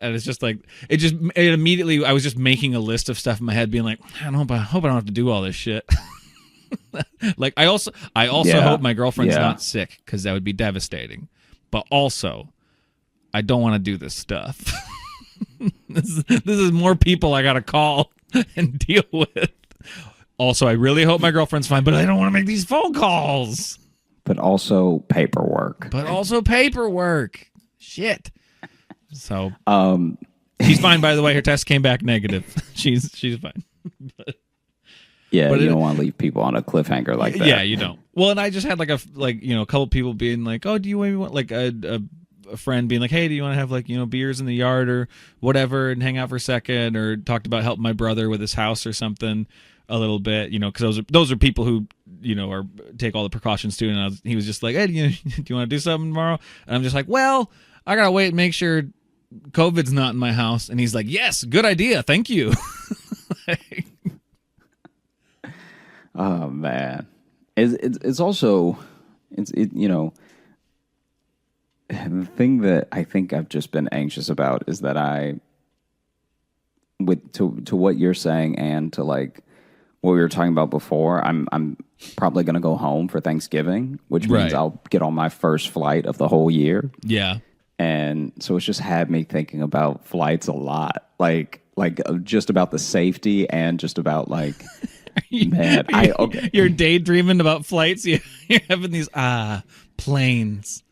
it's just like it immediately. I was just making a list of stuff in my head, being like, I hope I don't have to do all this shit. Like I also hope my girlfriend's not sick, because that would be devastating. But also, I don't want to do this stuff. This is more people I got to call and deal with. Also, I really hope my girlfriend's fine, but I don't want to make these phone calls. But also paperwork. Shit. So, she's fine. By the way, her test came back negative. She's fine. But you don't want to leave people on a cliffhanger like that. Yeah, you don't. Well, and I just had a couple people being like, "Oh, do you maybe want like a friend being like, hey, do you want to have like beers in the yard or whatever and hang out for a second?" Or talked about helping my brother with his house or something a little bit, because those are people who are take all the precautions too. And he was just like, hey, do you want to do something tomorrow? And I'm just like, well, I gotta wait and make sure COVID's not in my house. And he's like, yes, good idea, thank you. Oh man, it's also the thing that I think I've just been anxious about is that to what you're saying and to like what we were talking about before, I'm probably going to go home for Thanksgiving, which means I'll get on my first flight of the whole year. Yeah. And so it's just had me thinking about flights a lot, like just about the safety and just about like Man, okay. You're daydreaming about flights. You're having these planes.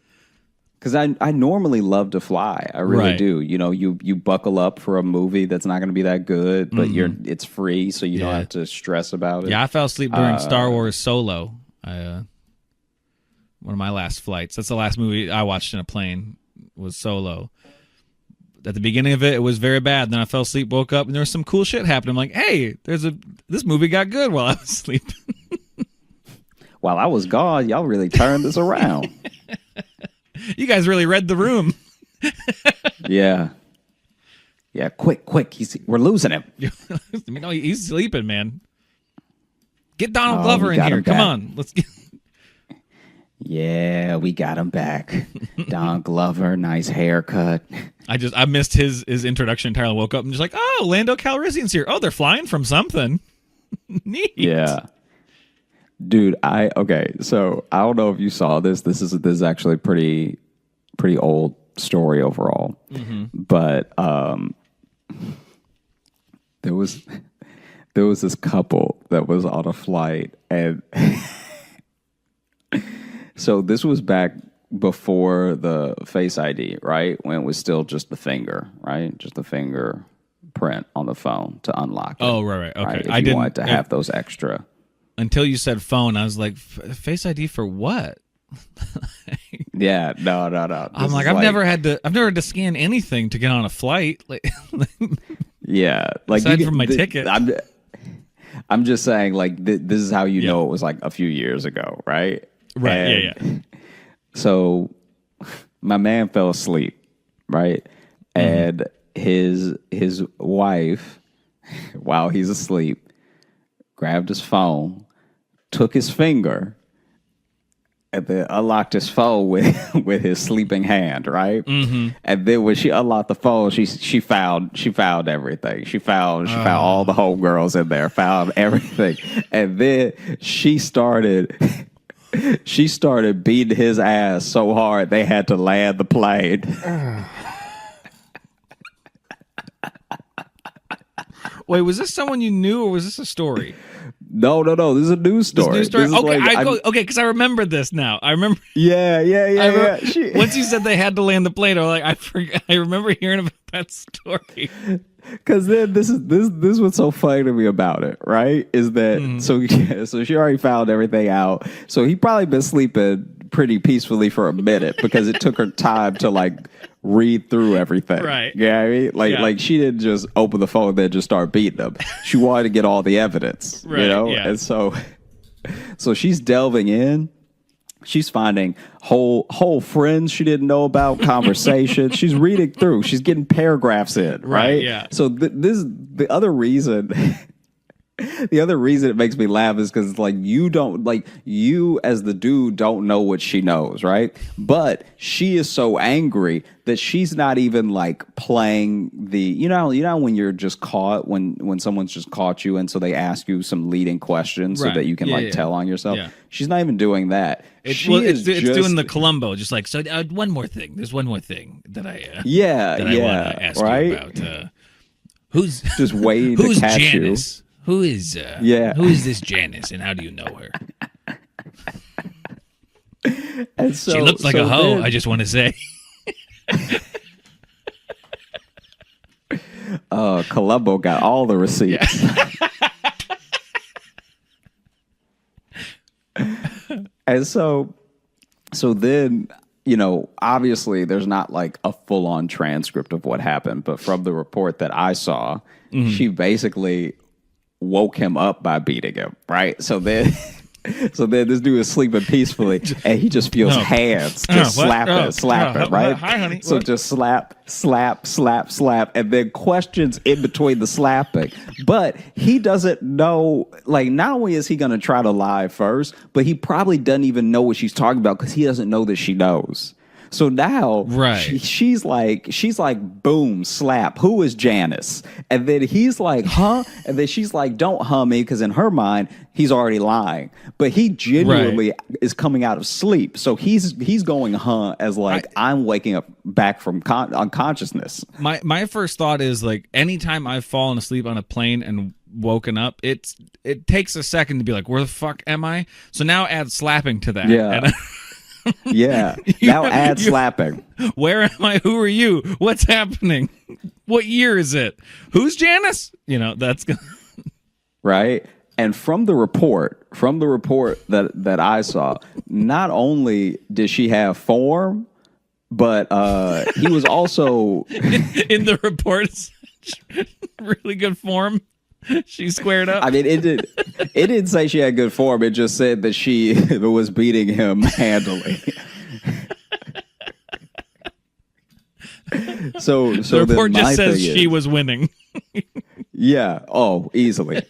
Because I normally love to fly. I really Right. do. You know, you buckle up for a movie that's not going to be that good, but it's free, so you don't have to stress about it. Yeah, I fell asleep during Star Wars Solo. One of my last flights. That's the last movie I watched in a plane was Solo. At the beginning of it, it was very bad. Then I fell asleep, woke up, and there was some cool shit happening. I'm like, hey, this movie got good while I was sleeping. While I was gone, y'all really turned this around. You guys really read the room. Yeah. Yeah, quick. We're losing him. No, he's sleeping, man. Get Donald Oh, Glover we in got here. him Come back. on. Let's get. Yeah, we got him back. Don Glover, nice haircut. I missed his introduction entirely. Woke up and just like, oh, Lando Calrissian's here. Oh, they're flying from something. Neat. Yeah. Dude, so I don't know if you saw this. This is actually pretty old story overall. But there was this couple that was on a flight, and so this was back before the Face ID, right? When it was still just the finger, right? Just the fingerprint on the phone to unlock it. Oh, right. Okay. Right? If I you didn't wanted to have those extra. until you said phone. I was like, Face ID for what? Yeah, no. I'm like, I've never had to scan anything to get on a flight. Like, Yeah, like aside from my ticket. I'm just saying, like, this is how you know it was like a few years ago, right? Right. And Yeah. So my man fell asleep, right? And his wife, while he's asleep, grabbed his phone, took his finger, and then unlocked his phone with his sleeping hand, right? And then when she unlocked the phone, she found everything. She found all the homegirls in there, found everything, and then she started beating his ass so hard they had to land the plane. Wait, was this someone you knew, or was this a story? No. This is a news story. This news story. This is Okay, because I remember this now. I remember. Yeah. Once you said they had to land the plane, I remember hearing about that story. Because then this is what's so funny to me about it, right? Is that so she already found everything out. So he probably been sleeping pretty peacefully for a minute because it took her time to like read through everything. Right. Yeah, I mean, like she didn't just open the phone and then just start beating him. She wanted to get all the evidence, Right, you know. yeah. And so she's delving in. She's finding whole friends she didn't know about, conversations. She's reading through. She's getting paragraphs in, right? Yeah. So this the other reason. The other reason it makes me laugh is because like you as the dude don't know what she knows, right? But she is so angry that she's not even like playing the you know when you're just caught when someone's just caught you and so they ask you some leading questions so Right. that you can Yeah. tell on yourself. Yeah. She's not even doing that. It's She doing the Columbo, just like so. One more thing. There's one more thing that I want to ask right? you about. Who's Just waiting who's to catch Janice? Who is who is this Janice, and how do you know her? you. And so, She looks like a hoe. then- I just want to say. Columbo got all the receipts. And so then, obviously there's not like a full on transcript of what happened, but from the report that I saw, she basically woke him up by beating him, right? So then this dude is sleeping peacefully and he just feels hands just slapping, right? Hi, honey. So What? just slap, and then questions in between the slapping. But he doesn't know, like, not only is he going to try to lie first, but he probably doesn't even know what she's talking about because he doesn't know that she knows. So now Right. she's like, boom, slap. Who is Janice? And then he's like, huh? And then she's like, don't me, because in her mind, he's already lying. But he genuinely is coming out of sleep. So he's going, as like, I'm waking up back from unconsciousness. My first thought is like anytime I've fallen asleep on a plane and woken up, it takes a second to be like, where the fuck am I? So now add slapping to that. Yeah. And, Yeah. Now add slapping. where am I? Who are you? What's happening? What year is it? Who's Janice? That's Right. And from the report that I saw, not only did she have form, but he was also in the reports. Really good form. She squared up. I mean, it didn't say she had good form. It just said that she was beating him handily. So the report just says she was winning. Yeah. Oh, easily.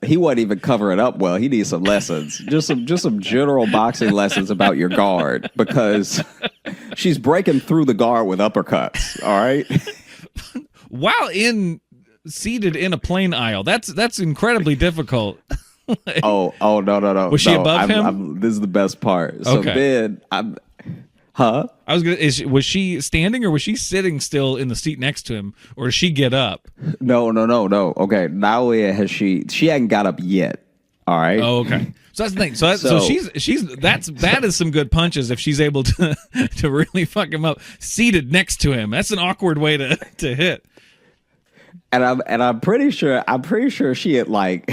He wasn't even covering up well. He needs some lessons. Just some general boxing lessons about your guard, because she's breaking through the guard with uppercuts. All right. While seated in a plane aisle, that's incredibly difficult. No. Was she above him? This is the best part. So then I was she standing or was she sitting still in the seat next to him, or does she get up? No. Okay, not only has she hadn't got up yet. All right. Oh, okay. So that's the thing. So that is some good punches if she's able to really fuck him up seated next to him. That's an awkward way to hit. And I'm pretty sure she had like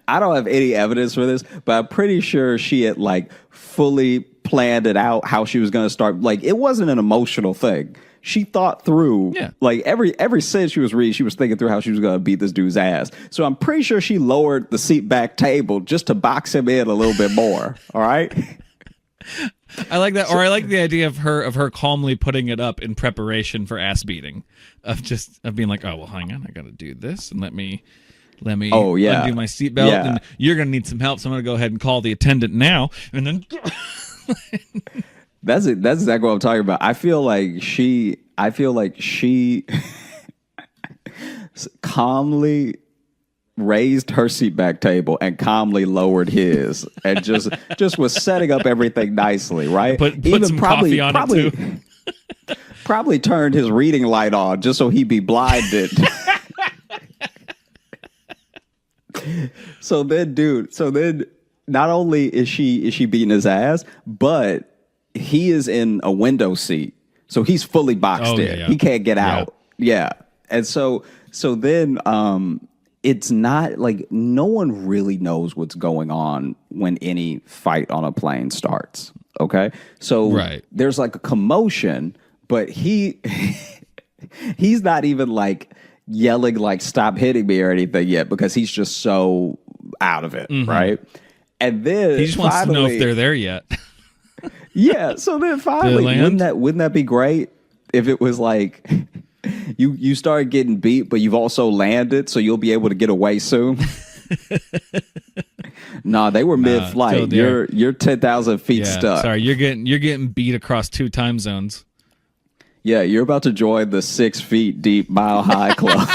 I don't have any evidence for this, but I'm pretty sure she had like fully planned it out how she was going to start. Like, it wasn't an emotional thing. She thought through, like every sentence she was reading, she was thinking through how she was going to beat this dude's ass. So I'm pretty sure she lowered the seat back table just to box him in a little bit more. All right. I like that, or I like the idea of her calmly putting it up in preparation for ass beating, of being like, oh well, hang on, I got to do this, and let me undo my seatbelt, and you're gonna need some help, so I'm gonna go ahead and call the attendant now, and then. That's it. That's exactly what I'm talking about. I feel like she calmly raised her seat back table and calmly lowered his, and just was setting up everything nicely, right? Put some coffee on it too. Probably turned his reading light on just so he'd be blinded. So then not only is she beating his ass, but he is in a window seat, so he's fully boxed in. Yeah. He can't get out. Yeah, and so then it's not like, no one really knows what's going on when any fight on a plane starts. Okay, so there's like a commotion, but he's not even like yelling like "stop hitting me" or anything yet, because he's just so out of it, right? And then he just wants to know if they're there yet. Yeah. So then finally, wouldn't that be great if it was like you started getting beat, but you've also landed, so you'll be able to get away soon. Nah, they were mid-flight. You're 10,000 feet stuck. Sorry, you're getting beat across 2 time zones. Yeah, you're about to join the 6 feet deep, mile high club.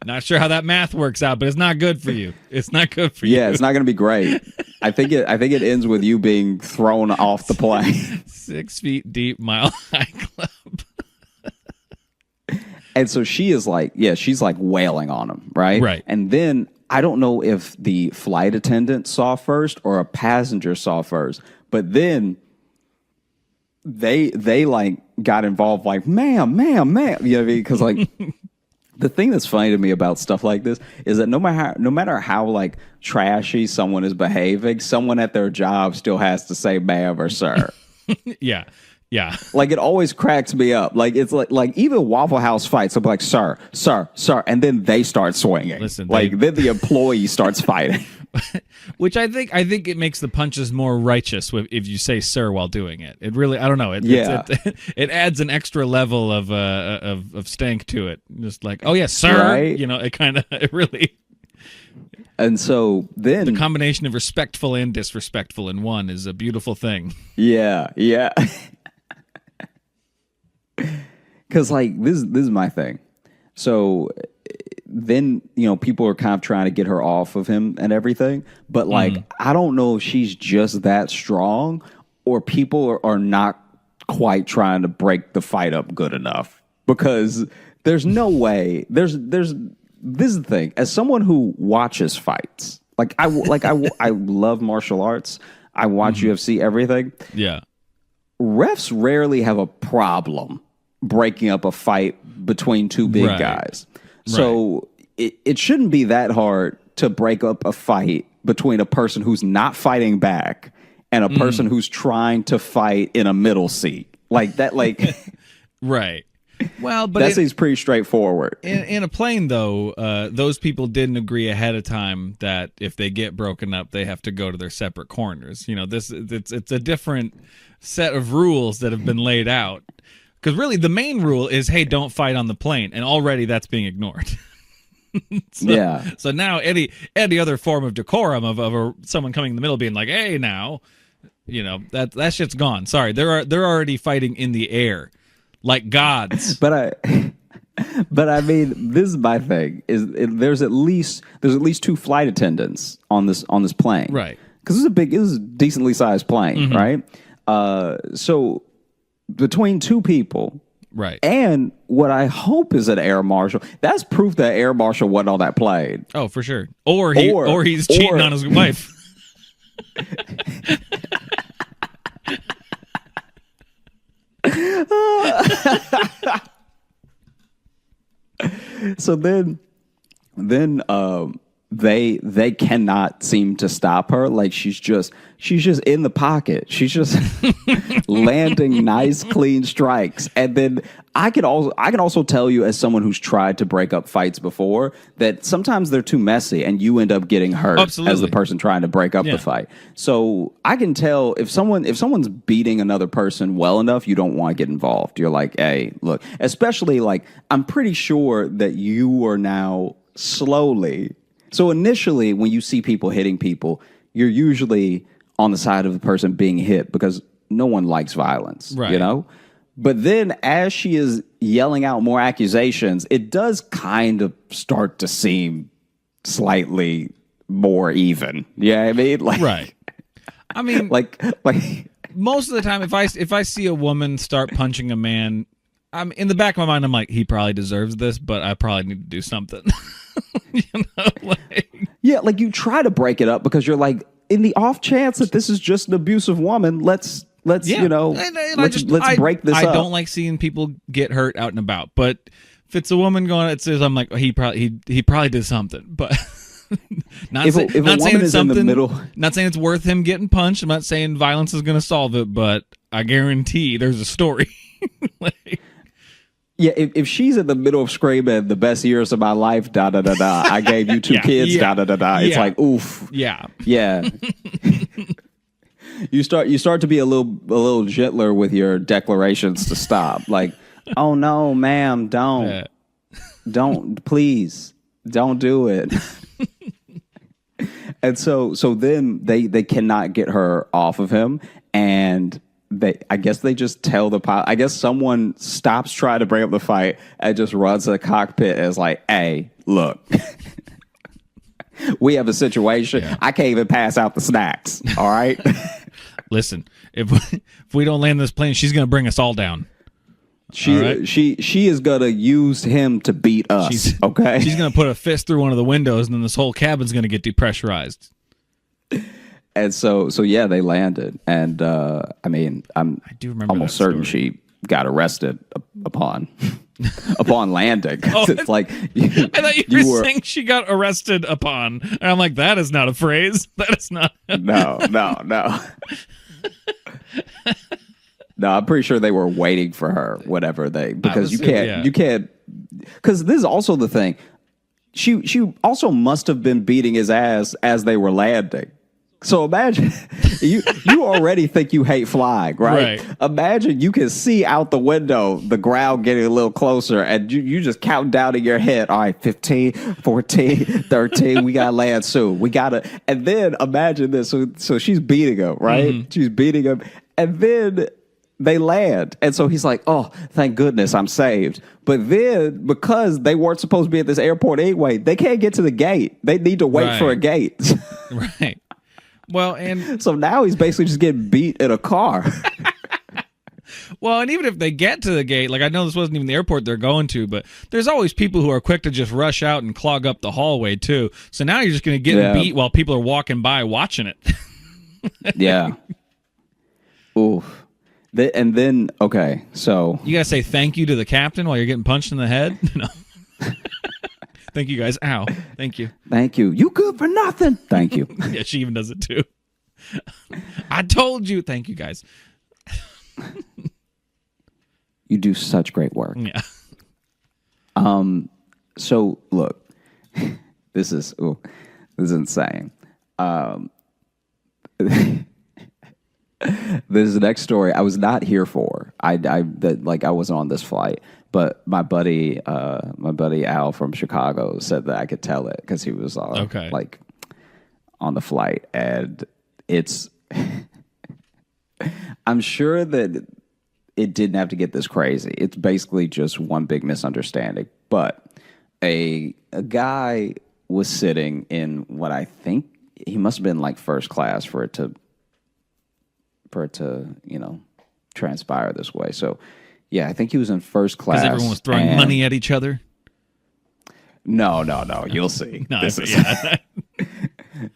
Not sure how that math works out, but it's not good for you. It's not good for you. Yeah, it's not going to be great. I think it ends with you being thrown off the plane. 6 feet deep, mile high club. And so she's like wailing on him, right? Right. And then I don't know if the flight attendant saw first or a passenger saw first, but then they like got involved, like, ma'am, you know what I mean? Because like the thing that's funny to me about stuff like this is that no matter how like trashy someone is behaving, someone at their job still has to say ma'am or sir. Yeah. Yeah. Like, it always cracks me up. Like, it's like even Waffle House fights, I'm like, sir, and then they start swinging. Listen, then the employee starts fighting. Which I think it makes the punches more righteous if you say sir while doing it. It really, I don't know. It adds an extra level of stank to it. Just like, oh yeah, sir. Right? You know, it really. And so then the combination of respectful and disrespectful in one is a beautiful thing. Yeah. Because like this is my thing. So then, you know, people are kind of trying to get her off of him and everything. But like, I don't know if she's just that strong, or people are not quite trying to break the fight up good enough. Because There's no way. There's this is the thing. As someone who watches fights, I love martial arts. I watch UFC, everything. Yeah. Refs rarely have a problem breaking up a fight between two big guys. So it shouldn't be that hard to break up a fight between a person who's not fighting back and a person who's trying to fight in a middle seat. Like that, Right. Well, but that seems pretty straightforward. In a plane, though, those people didn't agree ahead of time that if they get broken up, they have to go to their separate corners. You know, it's a different set of rules that have been laid out. Because really, the main rule is, hey, don't fight on the plane, and already that's being ignored. So now any other form of decorum of someone coming in the middle being like, hey, now, you know, that shit's gone. Sorry, they're already fighting in the air. Like gods. But I mean, this is my thing. There's at least two flight attendants on this plane, right? Because it was a decently sized plane, right? So between two people, right, and what I hope is an air marshal, that's proof that air marshal wasn't on that plane. Oh, for sure. Or he's cheating on his wife. So then they cannot seem to stop her. Like she's just in the pocket. She's just landing nice clean strikes. And then I can also tell you, as someone who's tried to break up fights before, that sometimes they're too messy and you end up getting hurt as the person trying to break up the fight. So I can tell if someone's beating another person well enough, you don't want to get involved. You're like, hey, look, especially like I'm pretty sure that you are now slowly. So initially, when you see people hitting people, you're usually on the side of the person being hit because no one likes violence, right. You know? But then as she is yelling out more accusations, it does kind of start to seem slightly more even. Yeah, I mean? Like, right. I mean, like most of the time, if I see a woman start punching a man, I'm in the back of my mind, I'm like, he probably deserves this, but I probably need to do something. You know, like you try to break it up because you're like, in the off chance that this is just an abusive woman, let's let's break this up. I don't like seeing people get hurt out and about, but if it's a woman going, it says I'm like, oh, he probably did something, but not saying it's worth him getting punched. I'm not saying violence is going to solve it, but I guarantee there's a story. Yeah, if she's in the middle of screaming the best years of my life, da da da da, I gave you two kids, da da da da. It's like, oof. Yeah. You start to be a little gentler with your declarations to stop. Like, oh no, ma'am, don't, please, don't do it. And so then they cannot get her off of him, and I guess they just tell the pilot. I guess someone stops trying to break up the fight and just runs to the cockpit and is like, hey, look, we have a situation. Yeah. I can't even pass out the snacks. All right. Listen, if we don't land this plane, she's going to bring us all down. She is going to use him to beat us. She's going to put a fist through one of the windows, and then this whole cabin's going to get depressurized. And so yeah, they landed, and I do remember almost certain she got arrested upon landing. It's like I thought you were saying she got arrested upon, and I'm like, that is not a phrase. That is not. No. No, I'm pretty sure they were waiting for her. Because you can't. Because this is also the thing. She also must have been beating his ass as they were landing. So imagine you already think you hate flying, right? Imagine you can see out the window the ground getting a little closer, and you just count down in your head. All right, 15, 14, 13. We gotta land soon. And then imagine this. So she's beating him, right? Mm-hmm. She's beating him, and then they land, and so he's like, "Oh, thank goodness, I'm saved." But then, because they weren't supposed to be at this airport anyway, they can't get to the gate. They need to wait for a gate. Right. Well, and so now he's basically just getting beat in a car. Well, and even if they get to the gate, like I know this wasn't even the airport they're going to, but there's always people who are quick to just rush out and clog up the hallway too. So now you're just going to get beat while people are walking by watching it. Yeah. Oof. And then, okay, so you gotta say thank you to the captain while you're getting punched in the head. No. Thank you, guys. Ow. Thank you. Thank you. You good for nothing. Thank you. Yeah, she even does it too. I told you. Thank you, guys. You do such great work. Yeah. So look, this is insane. This next story I was not here for. I wasn't on this flight, but my buddy Al from Chicago said that I could tell it because he was like on the flight, and it's. I'm sure that it didn't have to get this crazy. It's basically just one big misunderstanding. But a guy was sitting in what I think he must have been like first class for it to transpire this way. So yeah, I think he was in first class. Because everyone was throwing money at each other. No. You'll see. Yeah.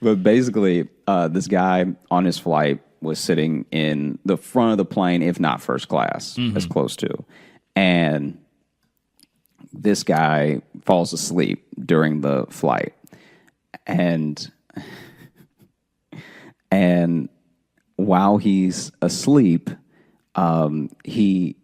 But basically, this guy on his flight was sitting in the front of the plane, if not first class, as close to. And this guy falls asleep during the flight. And while he's asleep, he's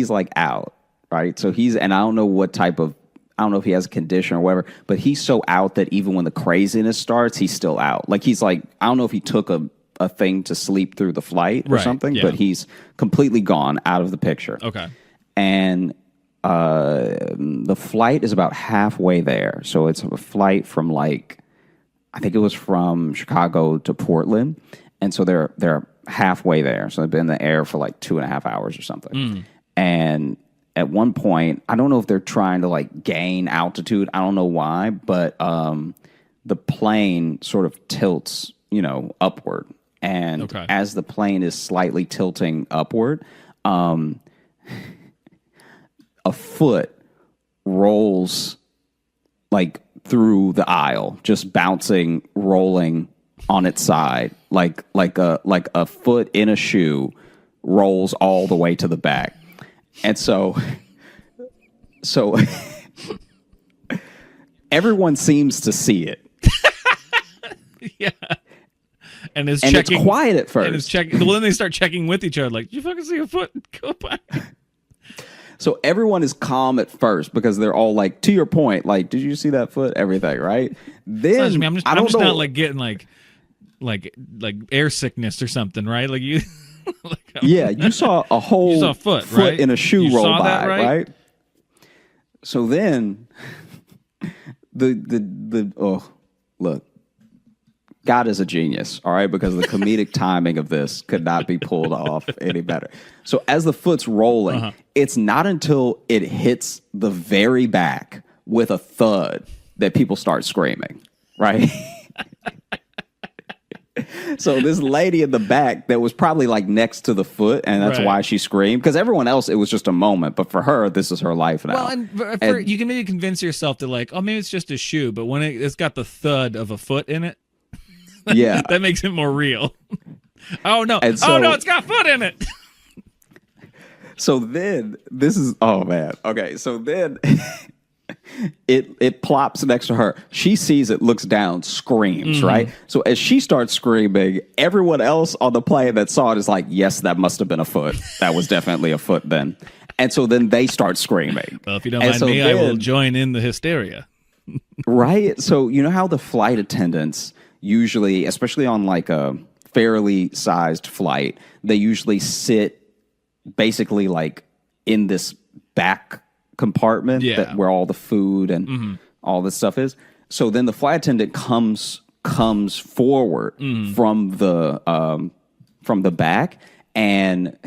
like out, right? So and I don't know if he has a condition or whatever, but he's so out that even when the craziness starts, he's still out. Like he's like, I don't know if he took a thing to sleep through the flight or something, but he's completely gone out of the picture. Okay. And the flight is about halfway there. So it's a flight from I think it was from Chicago to Portland. And so they're halfway there. So they've been in the air for 2.5 hours or something. And at one point, I don't know if they're trying to gain altitude. I don't know why, but the plane sort of tilts, upward. And as the plane is slightly tilting upward, a foot rolls through the aisle, just bouncing, rolling on its side, like a foot in a shoe rolls all the way to the back. And so everyone seems to see it. Yeah. And it's quiet at first. And it's checking. Well, then they start checking with each other, like, did you fucking see a foot go by? So everyone is calm at first because they're all to your point, did you see that foot? Everything, right? Then I'm just not getting like air sickness or something, right? Like you. Yeah, you saw a whole foot right? in a shoe you roll saw by, that, right? So then, look, God is a genius, all right? Because the comedic timing of this could not be pulled off any better. So as the foot's rolling, it's not until it hits the very back with a thud that people start screaming, right? So this lady in the back that was probably next to the foot, and that's why she screamed. Because everyone else, it was just a moment, but for her, this is her life now. Well, and you can maybe convince yourself that maybe it's just a shoe, but when it's got the thud of a foot in it, yeah, that makes it more real. Oh no! So, it's got foot in it. So then okay. So then. It plops next to her. She sees it, looks down, screams, right? So as she starts screaming, everyone else on the plane that saw it is like, yes, that must have been a foot. That was definitely a foot then. And so then they start screaming. Well, if you don't mind me, I will join in the hysteria. Right? So you know how the flight attendants usually, especially on a fairly sized flight, they usually sit basically in this back compartment where all the food and all this stuff is. So then the flight attendant comes forward from the back and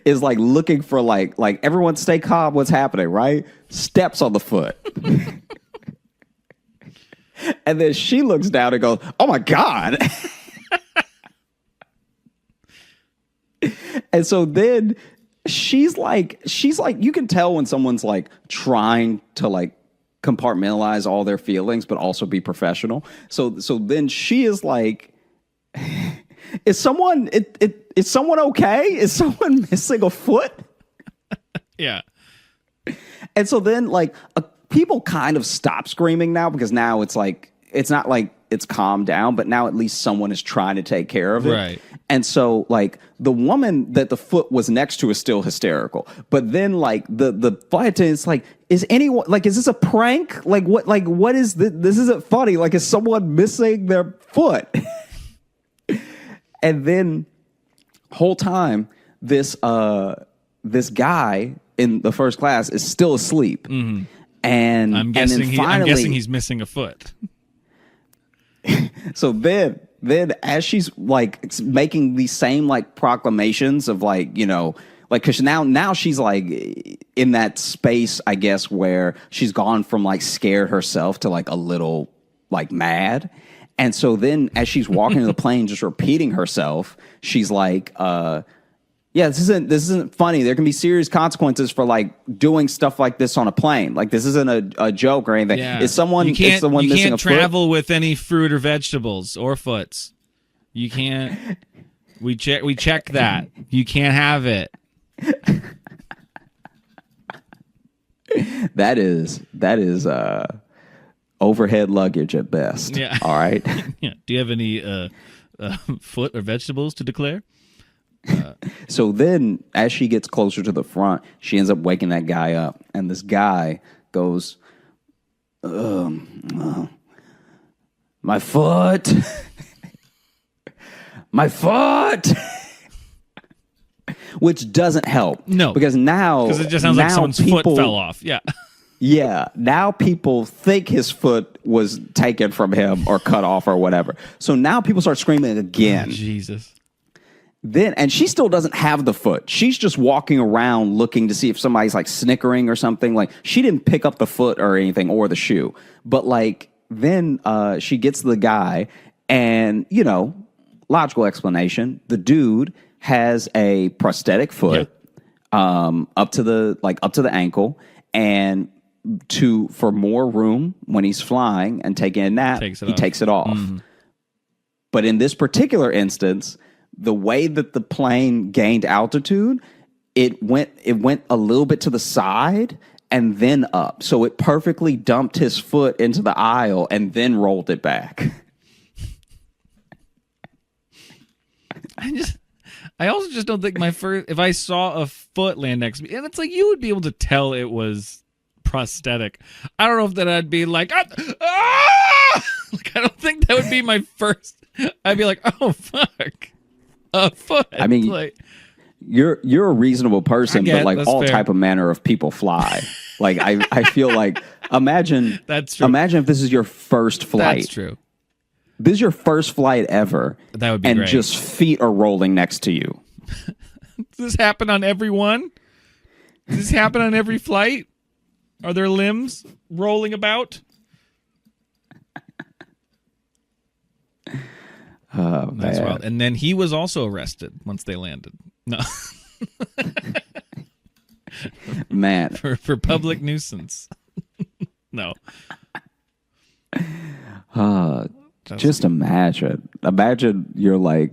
is looking for everyone stay calm, what's happening, right? Steps on the foot. And then she looks down and goes, oh my God. And so then she's like, you can tell when someone's like trying to like compartmentalize all their feelings, but also be professional. So then she is like, is someone okay? Is someone missing a foot? Yeah. And so then like people kind of stop screaming now, because now it's like, it's not like it's calmed down, but now at least someone is trying to take care of it. Right. And so like the woman that the foot was next to is still hysterical. But then like the flight attendant's like, is anyone like, is this a prank? Like what is this? This isn't funny. Like, is someone missing their foot? And then whole time this guy in the first class is still asleep. Mm-hmm. And I'm guessing, and then finally, I'm guessing he's missing a foot. So then as she's like making these same like proclamations of like, you know, like, cause now she's like in that space, I guess, where she's gone from like scared herself to like a little like mad. And so then as she's walking to the plane, just repeating herself, she's like, yeah, this isn't funny. There can be serious consequences for like doing stuff like this on a plane. Like, this isn't a joke or anything. Yeah. Is someone missing a foot? You can't travel with any fruit or vegetables or foots. You can't. We check that. You can't have it. That is overhead luggage at best. Yeah. All right. Yeah. Do you have any foot or vegetables to declare? So then, as she gets closer to the front, she ends up waking that guy up, and this guy goes, "My foot, my foot," which doesn't help. No, because it just sounds like someone's foot fell off. Yeah. Yeah, now people think his foot was taken from him or cut off or whatever. So now people start screaming again. Oh, Jesus. Then, and she still doesn't have the foot. She's just walking around looking to see if somebody's like snickering or something. Like, she didn't pick up the foot or anything, or the shoe. But like, then she gets the guy, and you know, logical explanation. The dude has a prosthetic foot, up to the ankle, and for more room when he's flying and taking a nap, he takes it off. Mm-hmm. But in this particular instance, the way that the plane gained altitude, it went a little bit to the side and then up. So it perfectly dumped his foot into the aisle and then rolled it back. I also just don't think if I saw a foot land next to me, and it's like, you would be able to tell it was prosthetic. I don't know if that I'd be like, ah! Like, I don't think that would be my first. I'd be like, oh, fuck. A foot. I mean, like, you're a reasonable person, but like all fair. Type of manner of people fly. Like, I feel like, imagine that's true. Imagine if this is your first flight. That's true. This is your first flight ever. That would be and great. Just feet are rolling next to you. Does this happen on every one? Does this happen on every flight? Are there limbs rolling about? Oh, that's wild. And then he was also arrested once they landed. No. Man. For public nuisance. No. Just imagine. Imagine you're like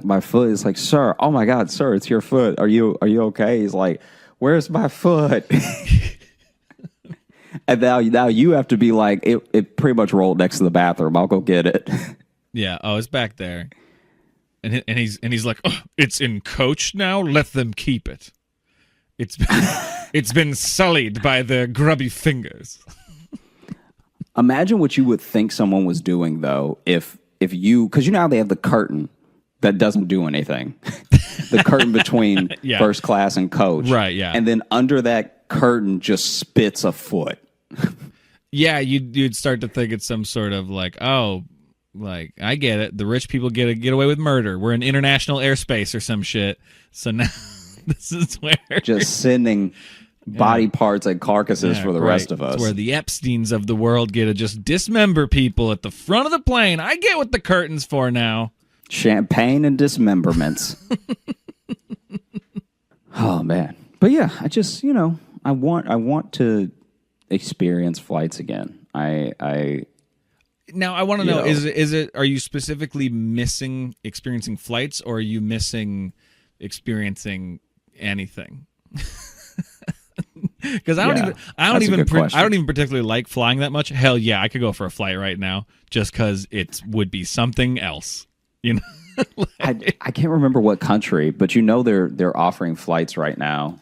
my foot is like, sir, oh my God, sir, it's your foot. Are you okay? He's like, where's my foot? And now you have to be like, it pretty much rolled next to the bathroom. I'll go get it. Yeah. Oh, it's back there. And he's like, oh, it's in coach now. Let them keep it. It's been sullied by their grubby fingers. Imagine what you would think someone was doing though, if you, because you know how they have the curtain that doesn't do anything, the curtain between first class and coach, right? Yeah, and then under that curtain just spits a foot. Yeah, you'd start to think it's some sort of like, oh, like, I get it. The rich people get away with murder. We're in international airspace or some shit. So now this is where just sending body parts and carcasses for the rest of us. It's where the Epsteins of the world get to just dismember people at the front of the plane. I get what the curtain's for now. Champagne and dismemberments. Oh man. But yeah, I just, I want to experience flights again. I Now I want to you know: know, is it? Are you specifically missing experiencing flights, or are you missing experiencing anything? Because yeah. That's a good I don't question. even particularly like flying that much. Hell yeah, I could go for a flight right now just because it would be something else. You know, I can't remember what country, but they're offering flights right now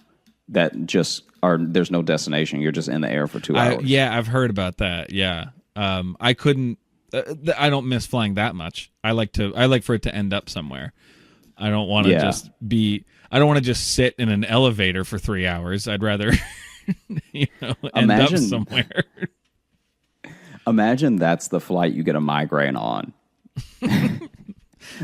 that just are there's no destination. You're just in the air for 2 hours. I've heard about that. Yeah, I couldn't. I don't miss flying that much. I like for it to end up somewhere. I don't want to Yeah. just be. I don't want to just sit in an elevator for 3 hours. I'd rather, end up Imagine somewhere. imagine that's the flight you get a migraine on.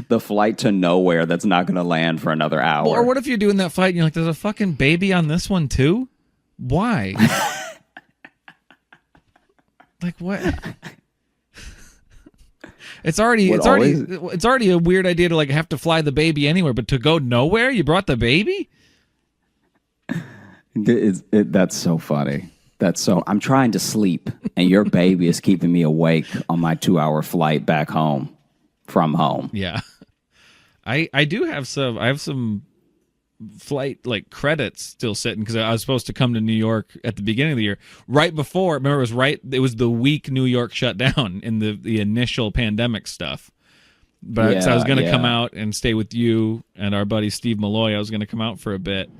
The flight to nowhere that's not going to land for another Well, or hour. what if you're doing that flight and you're like, "There's a fucking baby on this one too? Why? Like what?" It's already a weird idea to like have to fly the baby anywhere, but to go nowhere, you brought the baby? That's so funny. I'm trying to sleep, and your baby is keeping me awake on my 2 hour flight back home from home. Yeah. I do have some flight like credits still sitting because I was supposed to come to New York at the beginning of the year, right before. Remember, it was the week New York shut down in the initial pandemic stuff. But so I was going to come out and stay with you and our buddy Steve Malloy. I was going to come out for a bit,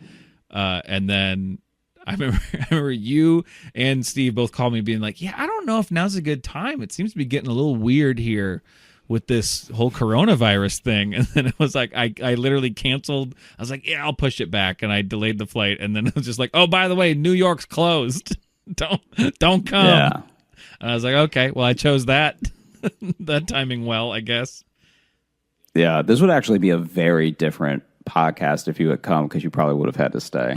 and then I remember you and Steve both called me being like, "Yeah, I don't know if now's a good time. It seems to be getting a little weird here with this whole coronavirus thing." And then it was like I literally canceled. I was like, "Yeah, I'll push it back," and I delayed the flight. And then it was just like, "Oh, by the way, New York's closed. don't come." Yeah. And I was like, "Okay, well, I chose that that timing well, I guess." Yeah. This would actually be a very different podcast if you had come because you probably would have had to stay.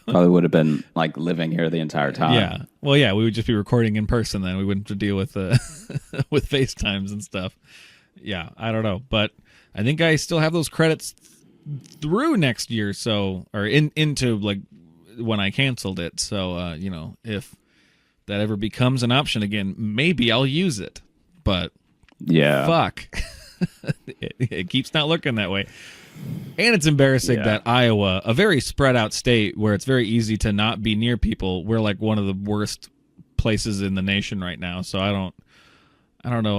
Probably would have been like living here the entire time. Yeah. Well, yeah, we would just be recording in person then. We wouldn't have to deal with with FaceTimes and stuff. Yeah, I don't know, but I think I still have those credits through next year, so or into like when I canceled it. So, if that ever becomes an option again, maybe I'll use it. But Yeah. fuck. It keeps not looking that way. And it's embarrassing that Iowa, a very spread out state where it's very easy to not be near people, we're like one of the worst places in the nation right now. So I don't know.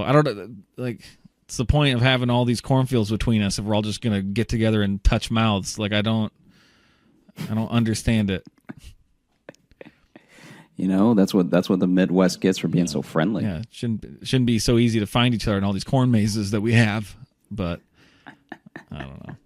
Like, it's the point of having all these cornfields between us if we're all just going to get together and touch mouths. Like, I don't understand it. That's what the Midwest gets for being so friendly. Yeah, it shouldn't be so easy to find each other in all these corn mazes that we have, but I don't know.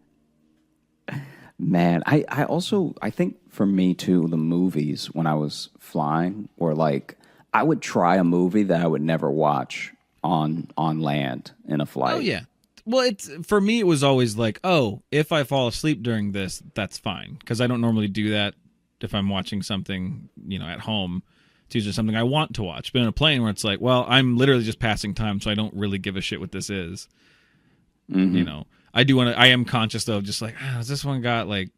Man, I think for me too, the movies when I was flying were like I would try a movie that I would never watch on land in a flight. Oh yeah. Well, for me it was always like, oh, if I fall asleep during this, that's fine, because I don't normally do that if I'm watching something, at home. It's usually something I want to watch. But in a plane where it's like, well, I'm literally just passing time, so I don't really give a shit what this is. Mm-hmm. I am conscious though, just like, has this one got like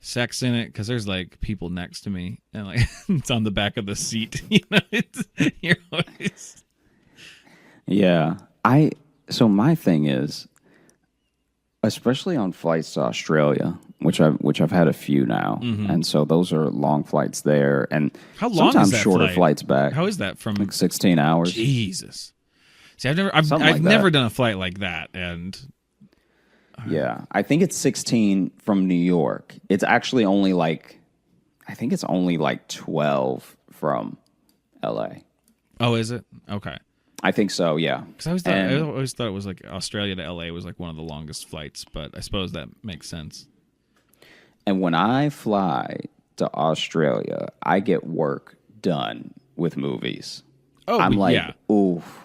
sex in it? Because there's like people next to me, and like it's on the back of the seat. You're always... Yeah. So my thing is, especially on flights to Australia, which I've had a few now, and so those are long flights there, and How long is sometimes that shorter flight? flights back. How is that from like 16 hours? Jesus? See, I've Something like never that. done a flight like that, and Yeah, I think it's 16 from New York. It's actually only like, I think it's only like 12 from LA. oh, is it? Okay. I think so, yeah. Because I always thought it was like Australia to LA was like one of the longest flights, but I suppose that makes sense. And when I fly to Australia, I get work done with movies. Oh, I'm like, yeah. oof.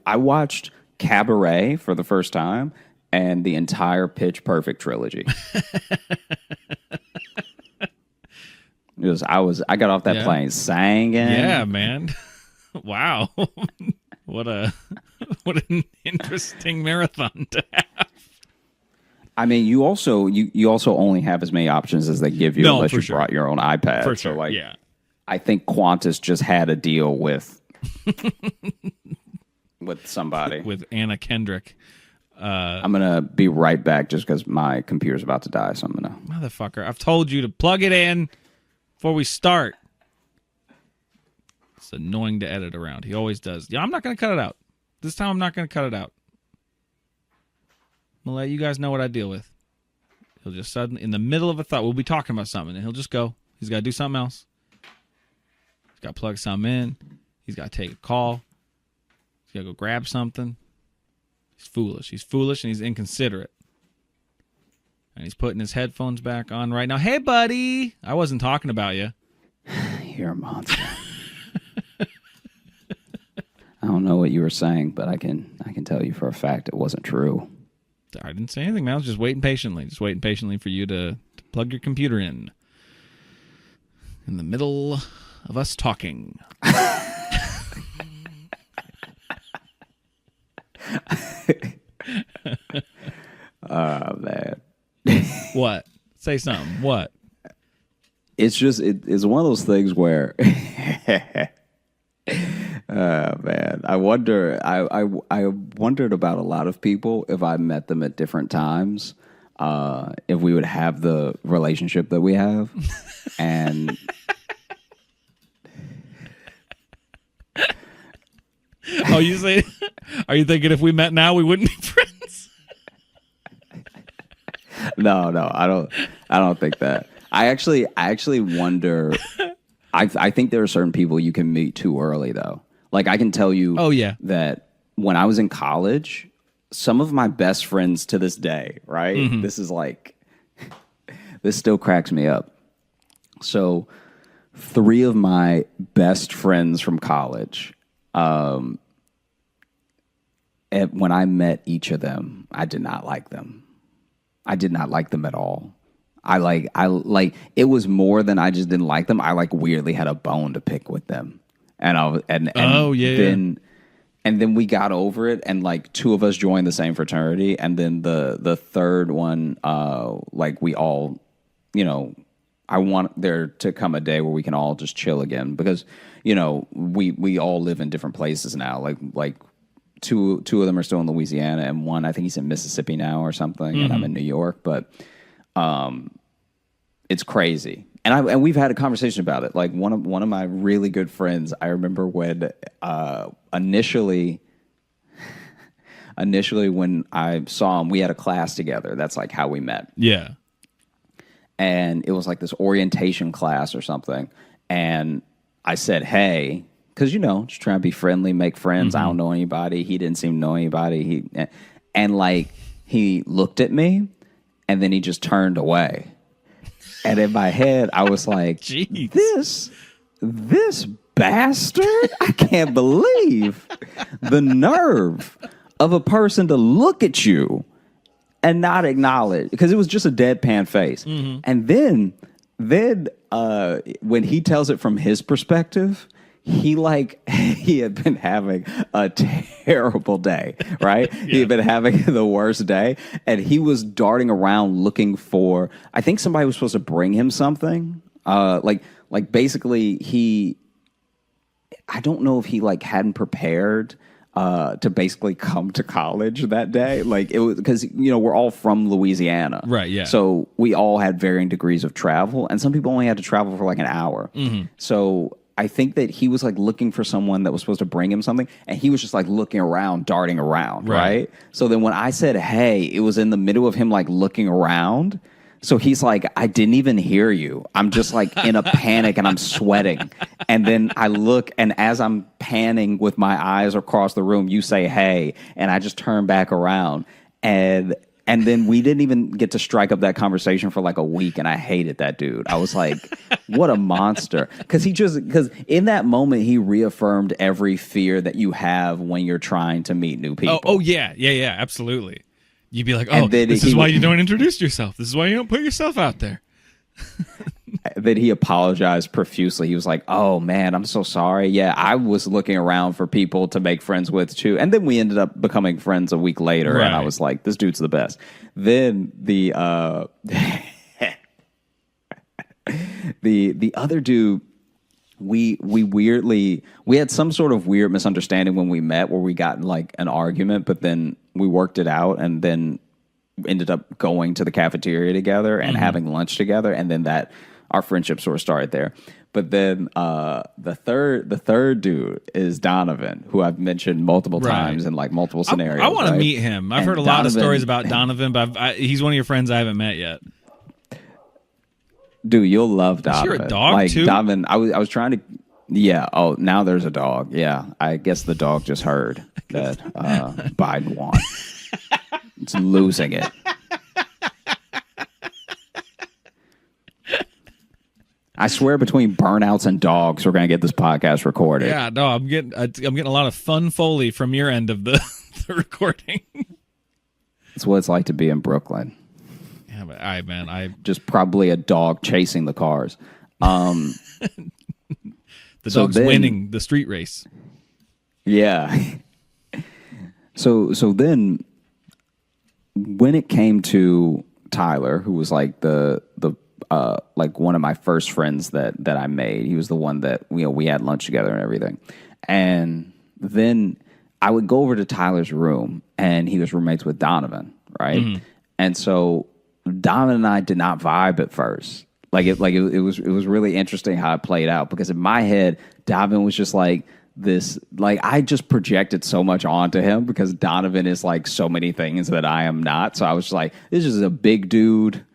I watched Cabaret for the first time and the entire Pitch Perfect trilogy. I got off that plane singing. Yeah, man. Wow. What an interesting marathon to have. I mean, you also only have as many options as they give you No, unless for you sure. brought your own iPad. For So sure. like, Yeah. I think Qantas just had a deal with somebody. With Anna Kendrick. I'm gonna be right back just because my computer's about to die. So I'm gonna. Motherfucker. I've told you to plug it in before we start. It's annoying to edit around. He always does. Yeah, I'm not going to cut it out. This time I'm not going to cut it out. I'm going to let you guys know what I deal with. He'll just suddenly, in the middle of a thought, we'll be talking about something, and he'll just go. He's got to do something else. He's got to plug something in. He's got to take a call. He's got to go grab something. He's foolish. He's foolish, and he's inconsiderate. And he's putting his headphones back on right now. Hey, buddy. I wasn't talking about you. You're a monster. I don't know what you were saying, but I can tell you for a fact it wasn't true. I didn't say anything, man. I was just waiting patiently. Just waiting patiently for you to plug your computer in the middle of us talking. Oh, man. What? Say something. What? It's just, it's one of those things where... Oh man, I wonder. I wondered about a lot of people if I met them at different times, if we would have the relationship that we have, and Oh, you say? Are you thinking if we met now we wouldn't be friends? no, I don't think that. I actually wonder. I think there are certain people you can meet too early though. Like I can tell you Oh, yeah. that when I was in college, some of my best friends to this day, right? Mm-hmm. This is like, this still cracks me up. So 3 of my best friends from college, when I met each of them, I did not like them. I did not like them at all. I like it was more than I just didn't like them. I like weirdly had a bone to pick with them. And I was and Oh, yeah. then we got over it, and like 2 of us joined the same fraternity, and then the third one, like we all, I want there to come a day where we can all just chill again because we all live in different places now. Like two of them are still in Louisiana, and one I think he's in Mississippi now or something, and I'm in New York, but it's crazy. And we've had a conversation about it. Like one of my really good friends, I remember when initially when I saw him, we had a class together. That's like how we met. Yeah. And it was like this orientation class or something. And I said, hey, because just trying to be friendly, make friends. I don't know anybody. He didn't seem to know anybody. And like he looked at me, and then he just turned away. And in my head, I was like, Jeez. this bastard, I can't believe the nerve of a person to look at you and not acknowledge, because it was just a deadpan face. And then when he tells it from his perspective, he had been having a terrible day, right? Yeah. He had been having the worst day, and he was darting around looking for, I think somebody was supposed to bring him something. Like basically I don't know if he like hadn't prepared to basically come to college that day. Like it was because we're all from Louisiana, right? Yeah. So we all had varying degrees of travel, and some people only had to travel for like an hour. So I think that he was like looking for someone that was supposed to bring him something, and he was just like looking around, darting around, right? So then when I said, hey, it was in the middle of him like looking around. So he's like, I didn't even hear you. I'm just like in a panic and I'm sweating. And then I look, and as I'm panning with my eyes across the room, you say, hey, and I just turn back around. And then we didn't even get to strike up that conversation for like a week, and I hated that dude. I was like, what a monster. Because in that moment, he reaffirmed every fear that you have when you're trying to meet new people. Oh yeah, absolutely. You'd be like, this is why you don't introduce yourself. This is why you don't put yourself out there. then he apologized profusely. He was like, "Oh man, I'm so sorry. Yeah, I was looking around for people to make friends with too." And then we ended up becoming friends a week later, and I was like, "This dude's the best." Then the the other dude, we had some sort of weird misunderstanding when we met, where we got in like an argument, but then we worked it out, and then ended up going to the cafeteria together and having lunch together, and then that our friendship sort of started there. But then the third dude is Donovan, who I've mentioned multiple times in like multiple scenarios. I want to meet him. I've heard a lot of stories about Donovan, but he's one of your friends I haven't met yet. Dude, you'll love Donovan. Is there a dog like, too? Donovan, I was trying to. Yeah. Oh, now there's a dog. Yeah. I guess the dog just heard that Biden won. It's losing it. I swear, between burnouts and dogs, we're gonna get this podcast recorded. Yeah, no, I'm getting a lot of fun Foley from your end of the recording. It's what it's like to be in Brooklyn. Yeah, but I just probably a dog chasing the cars. The dog's winning the street race. Yeah. So then, when it came to Tyler, who was like the like one of my first friends that I made, he was the one that we had lunch together and everything. And then I would go over to Tyler's room, and he was roommates with Donovan, right? Mm-hmm. And so Donovan and I did not vibe at first. It was really interesting how it played out, because in my head, Donovan was just like this, like I just projected so much onto him because Donovan is like so many things that I am not. So I was just like, this is a big dude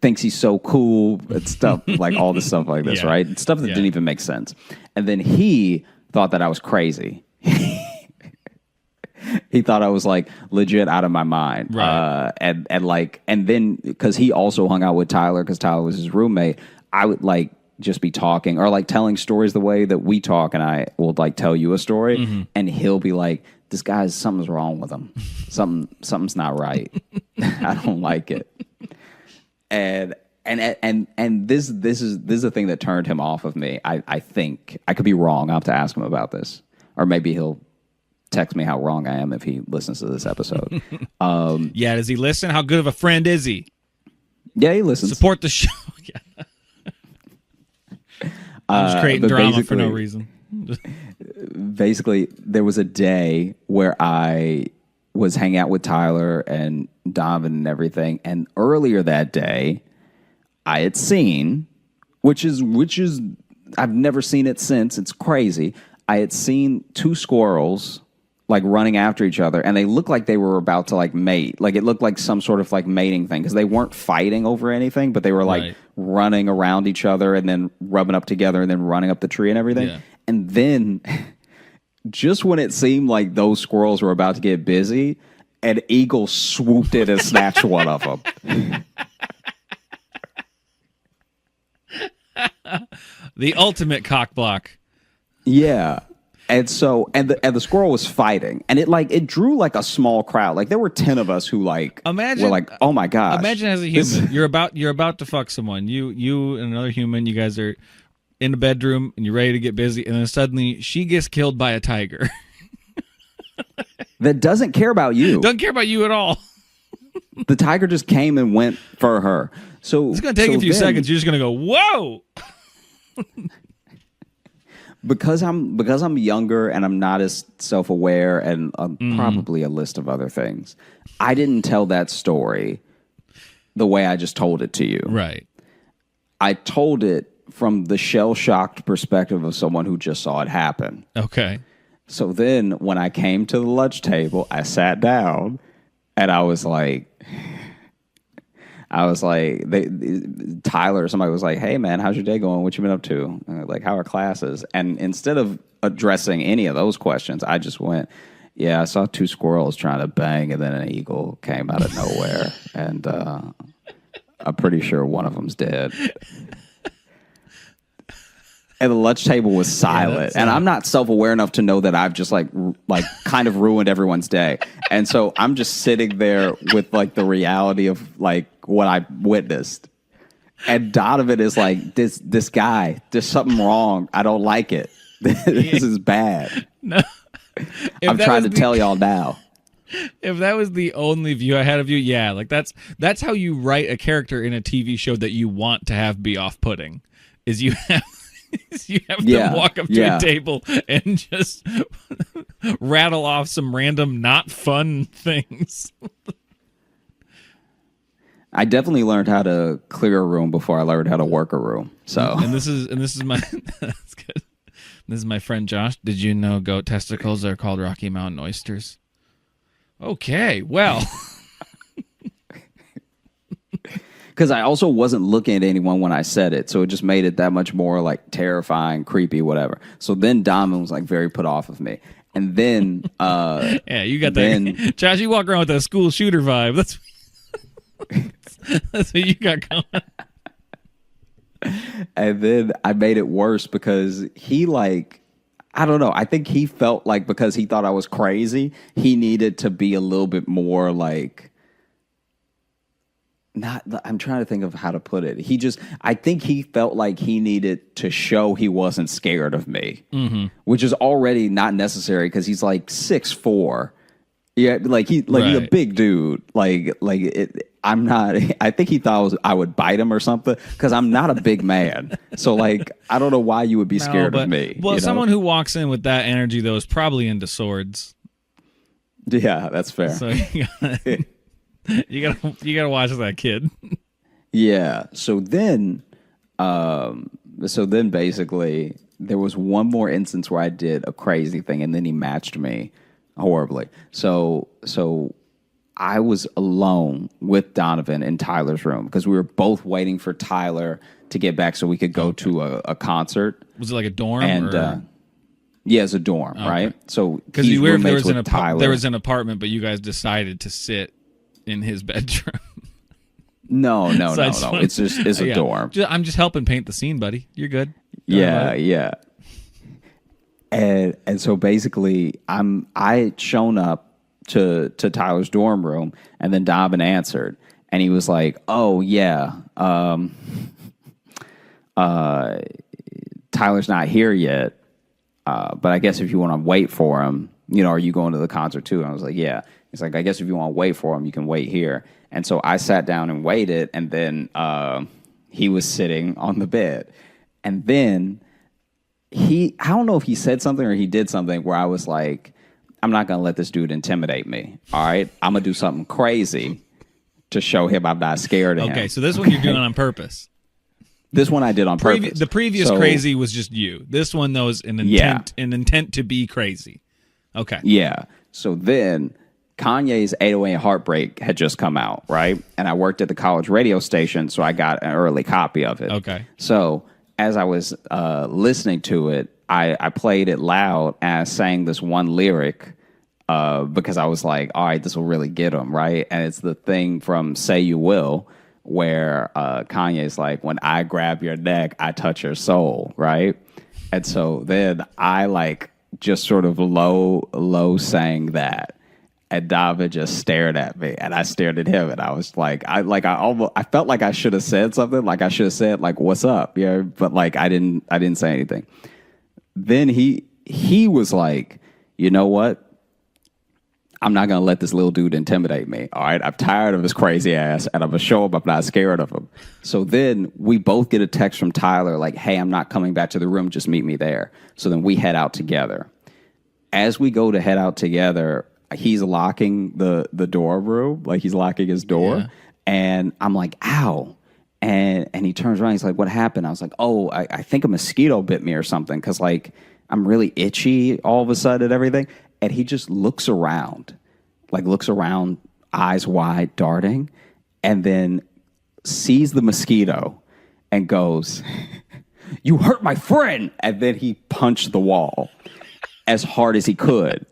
thinks he's so cool and stuff, like all this stuff like this, right? Stuff that didn't even make sense. And then he thought that I was crazy. He thought I was like legit out of my mind. Right. And then because he also hung out with Tyler, because Tyler was his roommate, I would like just be talking or like telling stories the way that we talk, and I will like tell you a story, and he'll be like, this guy's, something's wrong with him. Something's not right. I don't like it. And this is the thing that turned him off of me. I think I could be wrong. I'll have to ask him about this, or maybe he'll text me how wrong I am if he listens to this episode. Yeah, does he listen? How good of a friend is he? Yeah, he listens. Support the show. Yeah. I'm just creating drama for no reason. Basically, there was a day where I was hanging out with Tyler and Donovan and everything, and earlier that day, I had seen, which is I've never seen it since. It's crazy. I had seen two squirrels like running after each other, and they looked like they were about to like mate. Like it looked like some sort of like mating thing, because they weren't fighting over anything, but they were like running around each other and then rubbing up together and then running up the tree and everything. Yeah. And then just when it seemed like those squirrels were about to get busy, an eagle swooped in and snatched one of them. The ultimate cock block. Yeah. And so, and the squirrel was fighting, and it drew like a small crowd. Like there were 10 of us who like were like, oh my gosh. Imagine as a human, you're about to fuck someone. You and another human, you guys are in the bedroom and you're ready to get busy, and then suddenly she gets killed by a tiger. That doesn't care about you. Doesn't care about you at all. The tiger just came and went for her. So it's gonna take a few seconds. You're just gonna go, whoa. Because I'm younger and I'm not as self-aware and probably a list of other things, I didn't tell that story the way I just told it to you. Right. I told it from the shell-shocked perspective of someone who just saw it happen. Okay. So then when I came to the lunch table, I sat down and I was like, Tyler or somebody was like, hey, man, how's your day going? What you been up to? Like, how are classes? And instead of addressing any of those questions, I just went, yeah, I saw two squirrels trying to bang, and then an eagle came out of nowhere. And I'm pretty sure one of them's dead. And the lunch table was silent. And I'm not self-aware enough to know that I've just like kind of ruined everyone's day. And so I'm just sitting there with like the reality of like what I witnessed. And Donovan is like, this guy, there's something wrong. I don't like it. This is bad. No. I'm trying to tell y'all now. If that was the only view I had of you, yeah, like that's how you write a character in a TV show that you want to have be off-putting. Is you have them walk up to a table and just rattle off some random not fun things. I definitely learned how to clear a room before I learned how to work a room. So and this is my that's good. This is my friend Josh. Did you know goat testicles are called Rocky Mountain oysters? Okay, well. Because I also wasn't looking at anyone when I said it, so it just made it that much more like terrifying, creepy, whatever. So then Donovan was like very put off of me, and then yeah, you got that. Josh, you walk around with that school shooter vibe. That's what you got going. And then I made it worse because he like, I don't know. I think he felt like because he thought I was crazy, he needed to be a little bit more like. I'm trying to think of how to put it. I think he felt like he needed to show he wasn't scared of me, which is already not necessary because he's like 6'4". Yeah, he's a big dude. I'm not. I think he thought I would bite him or something because I'm not a big man. So like, I don't know why you would be scared of me. Well, someone who walks in with that energy though is probably into swords. Yeah, that's fair. So you gotta watch that kid. Yeah. So then basically there was one more instance where I did a crazy thing and then he matched me horribly. So I was alone with Donovan in Tyler's room because we were both waiting for Tyler to get back so we could go to a concert. Was it like a dorm? And yeah, it's a dorm, right? So because you were if there was an apartment, but you guys decided to sit in his bedroom. No. It's a dorm. I'm just helping paint the scene, buddy. You're good. Yeah. And so basically, I had shown up to Tyler's dorm room, and then Donovan answered, and he was like, "Oh yeah, Tyler's not here yet, but I guess if you want to wait for him, are you going to the concert too?" And I was like, "Yeah." He's like, I guess if you want to wait for him, you can wait here. And so I sat down and waited, and then he was sitting on the bed. And then I don't know if he said something or he did something where I was like, I'm not going to let this dude intimidate me. All right? I'm going to do something crazy to show him I'm not scared of him. Okay, so this one you're doing on purpose. This one I did on purpose. The previous crazy was just you. This one, though, is an intent to be crazy. Okay. Yeah. So then Kanye's 808 Heartbreak had just come out, right? And I worked at the college radio station, so I got an early copy of it. Okay. So as I was listening to it, I played it loud and I sang this one lyric because I was like, all right, this will really get him, right? And it's the thing from Say You Will where Kanye's like, when I grab your neck, I touch your soul, right? And so then I just sort of low sang that. And David just stared at me, and I stared at him, and I was like, I felt like I should have said something, like I should have said, like, "What's up?" Yeah, but I didn't say anything. Then he was like, you know what? I'm not gonna let this little dude intimidate me. All right, I'm tired of his crazy ass, and I'm gonna show him I'm not scared of him. So then we both get a text from Tyler, like, "Hey, I'm not coming back to the room. Just meet me there." So then we head out together. As we go to head out together, he's locking the door room, like he's locking his door. Yeah. And I'm like, ow. And he turns around, he's like, what happened? I was like, oh, I think a mosquito bit me or something. Cause I'm really itchy all of a sudden and everything. And he just looks around, eyes wide, darting, and then sees the mosquito and goes, "You hurt my friend." And then he punched the wall as hard as he could.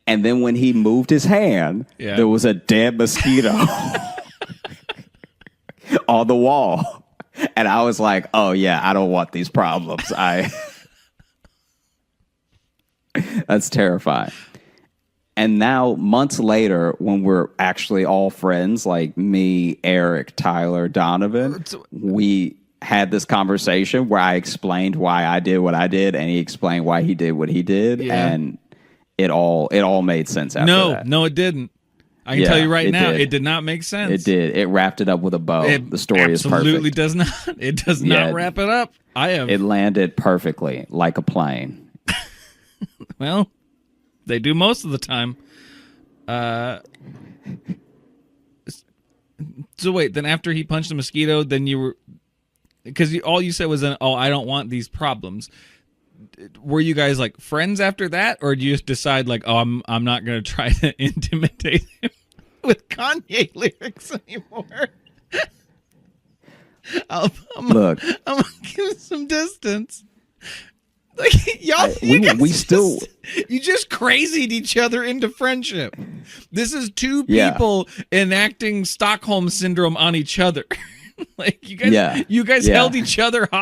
And then when he moved his hand, there was a dead mosquito on the wall. And I was like, oh, yeah, I don't want these problems. That's terrifying. And now, months later, when we're actually all friends, like me, Eric, Tyler, Donovan, we had this conversation where I explained why I did what I did, and he explained why he did what he did, and it all made sense after that. No, it didn't. I can tell you right now, it did not make sense. It did. It wrapped it up with a bow. The story is perfect. Absolutely does not. It does not wrap it up. It landed perfectly, like a plane. Well, they do most of the time. So wait, then after he punched the mosquito, then you were, because all you said was, "Oh, I don't want these problems." Were you guys like friends after that, or did you just decide like, "Oh, I'm not going to try to intimidate him with Kanye lyrics anymore"? I'm gonna give him some distance. Like you just crazied each other into friendship. This is two people enacting Stockholm syndrome on each other. Like you guys held each other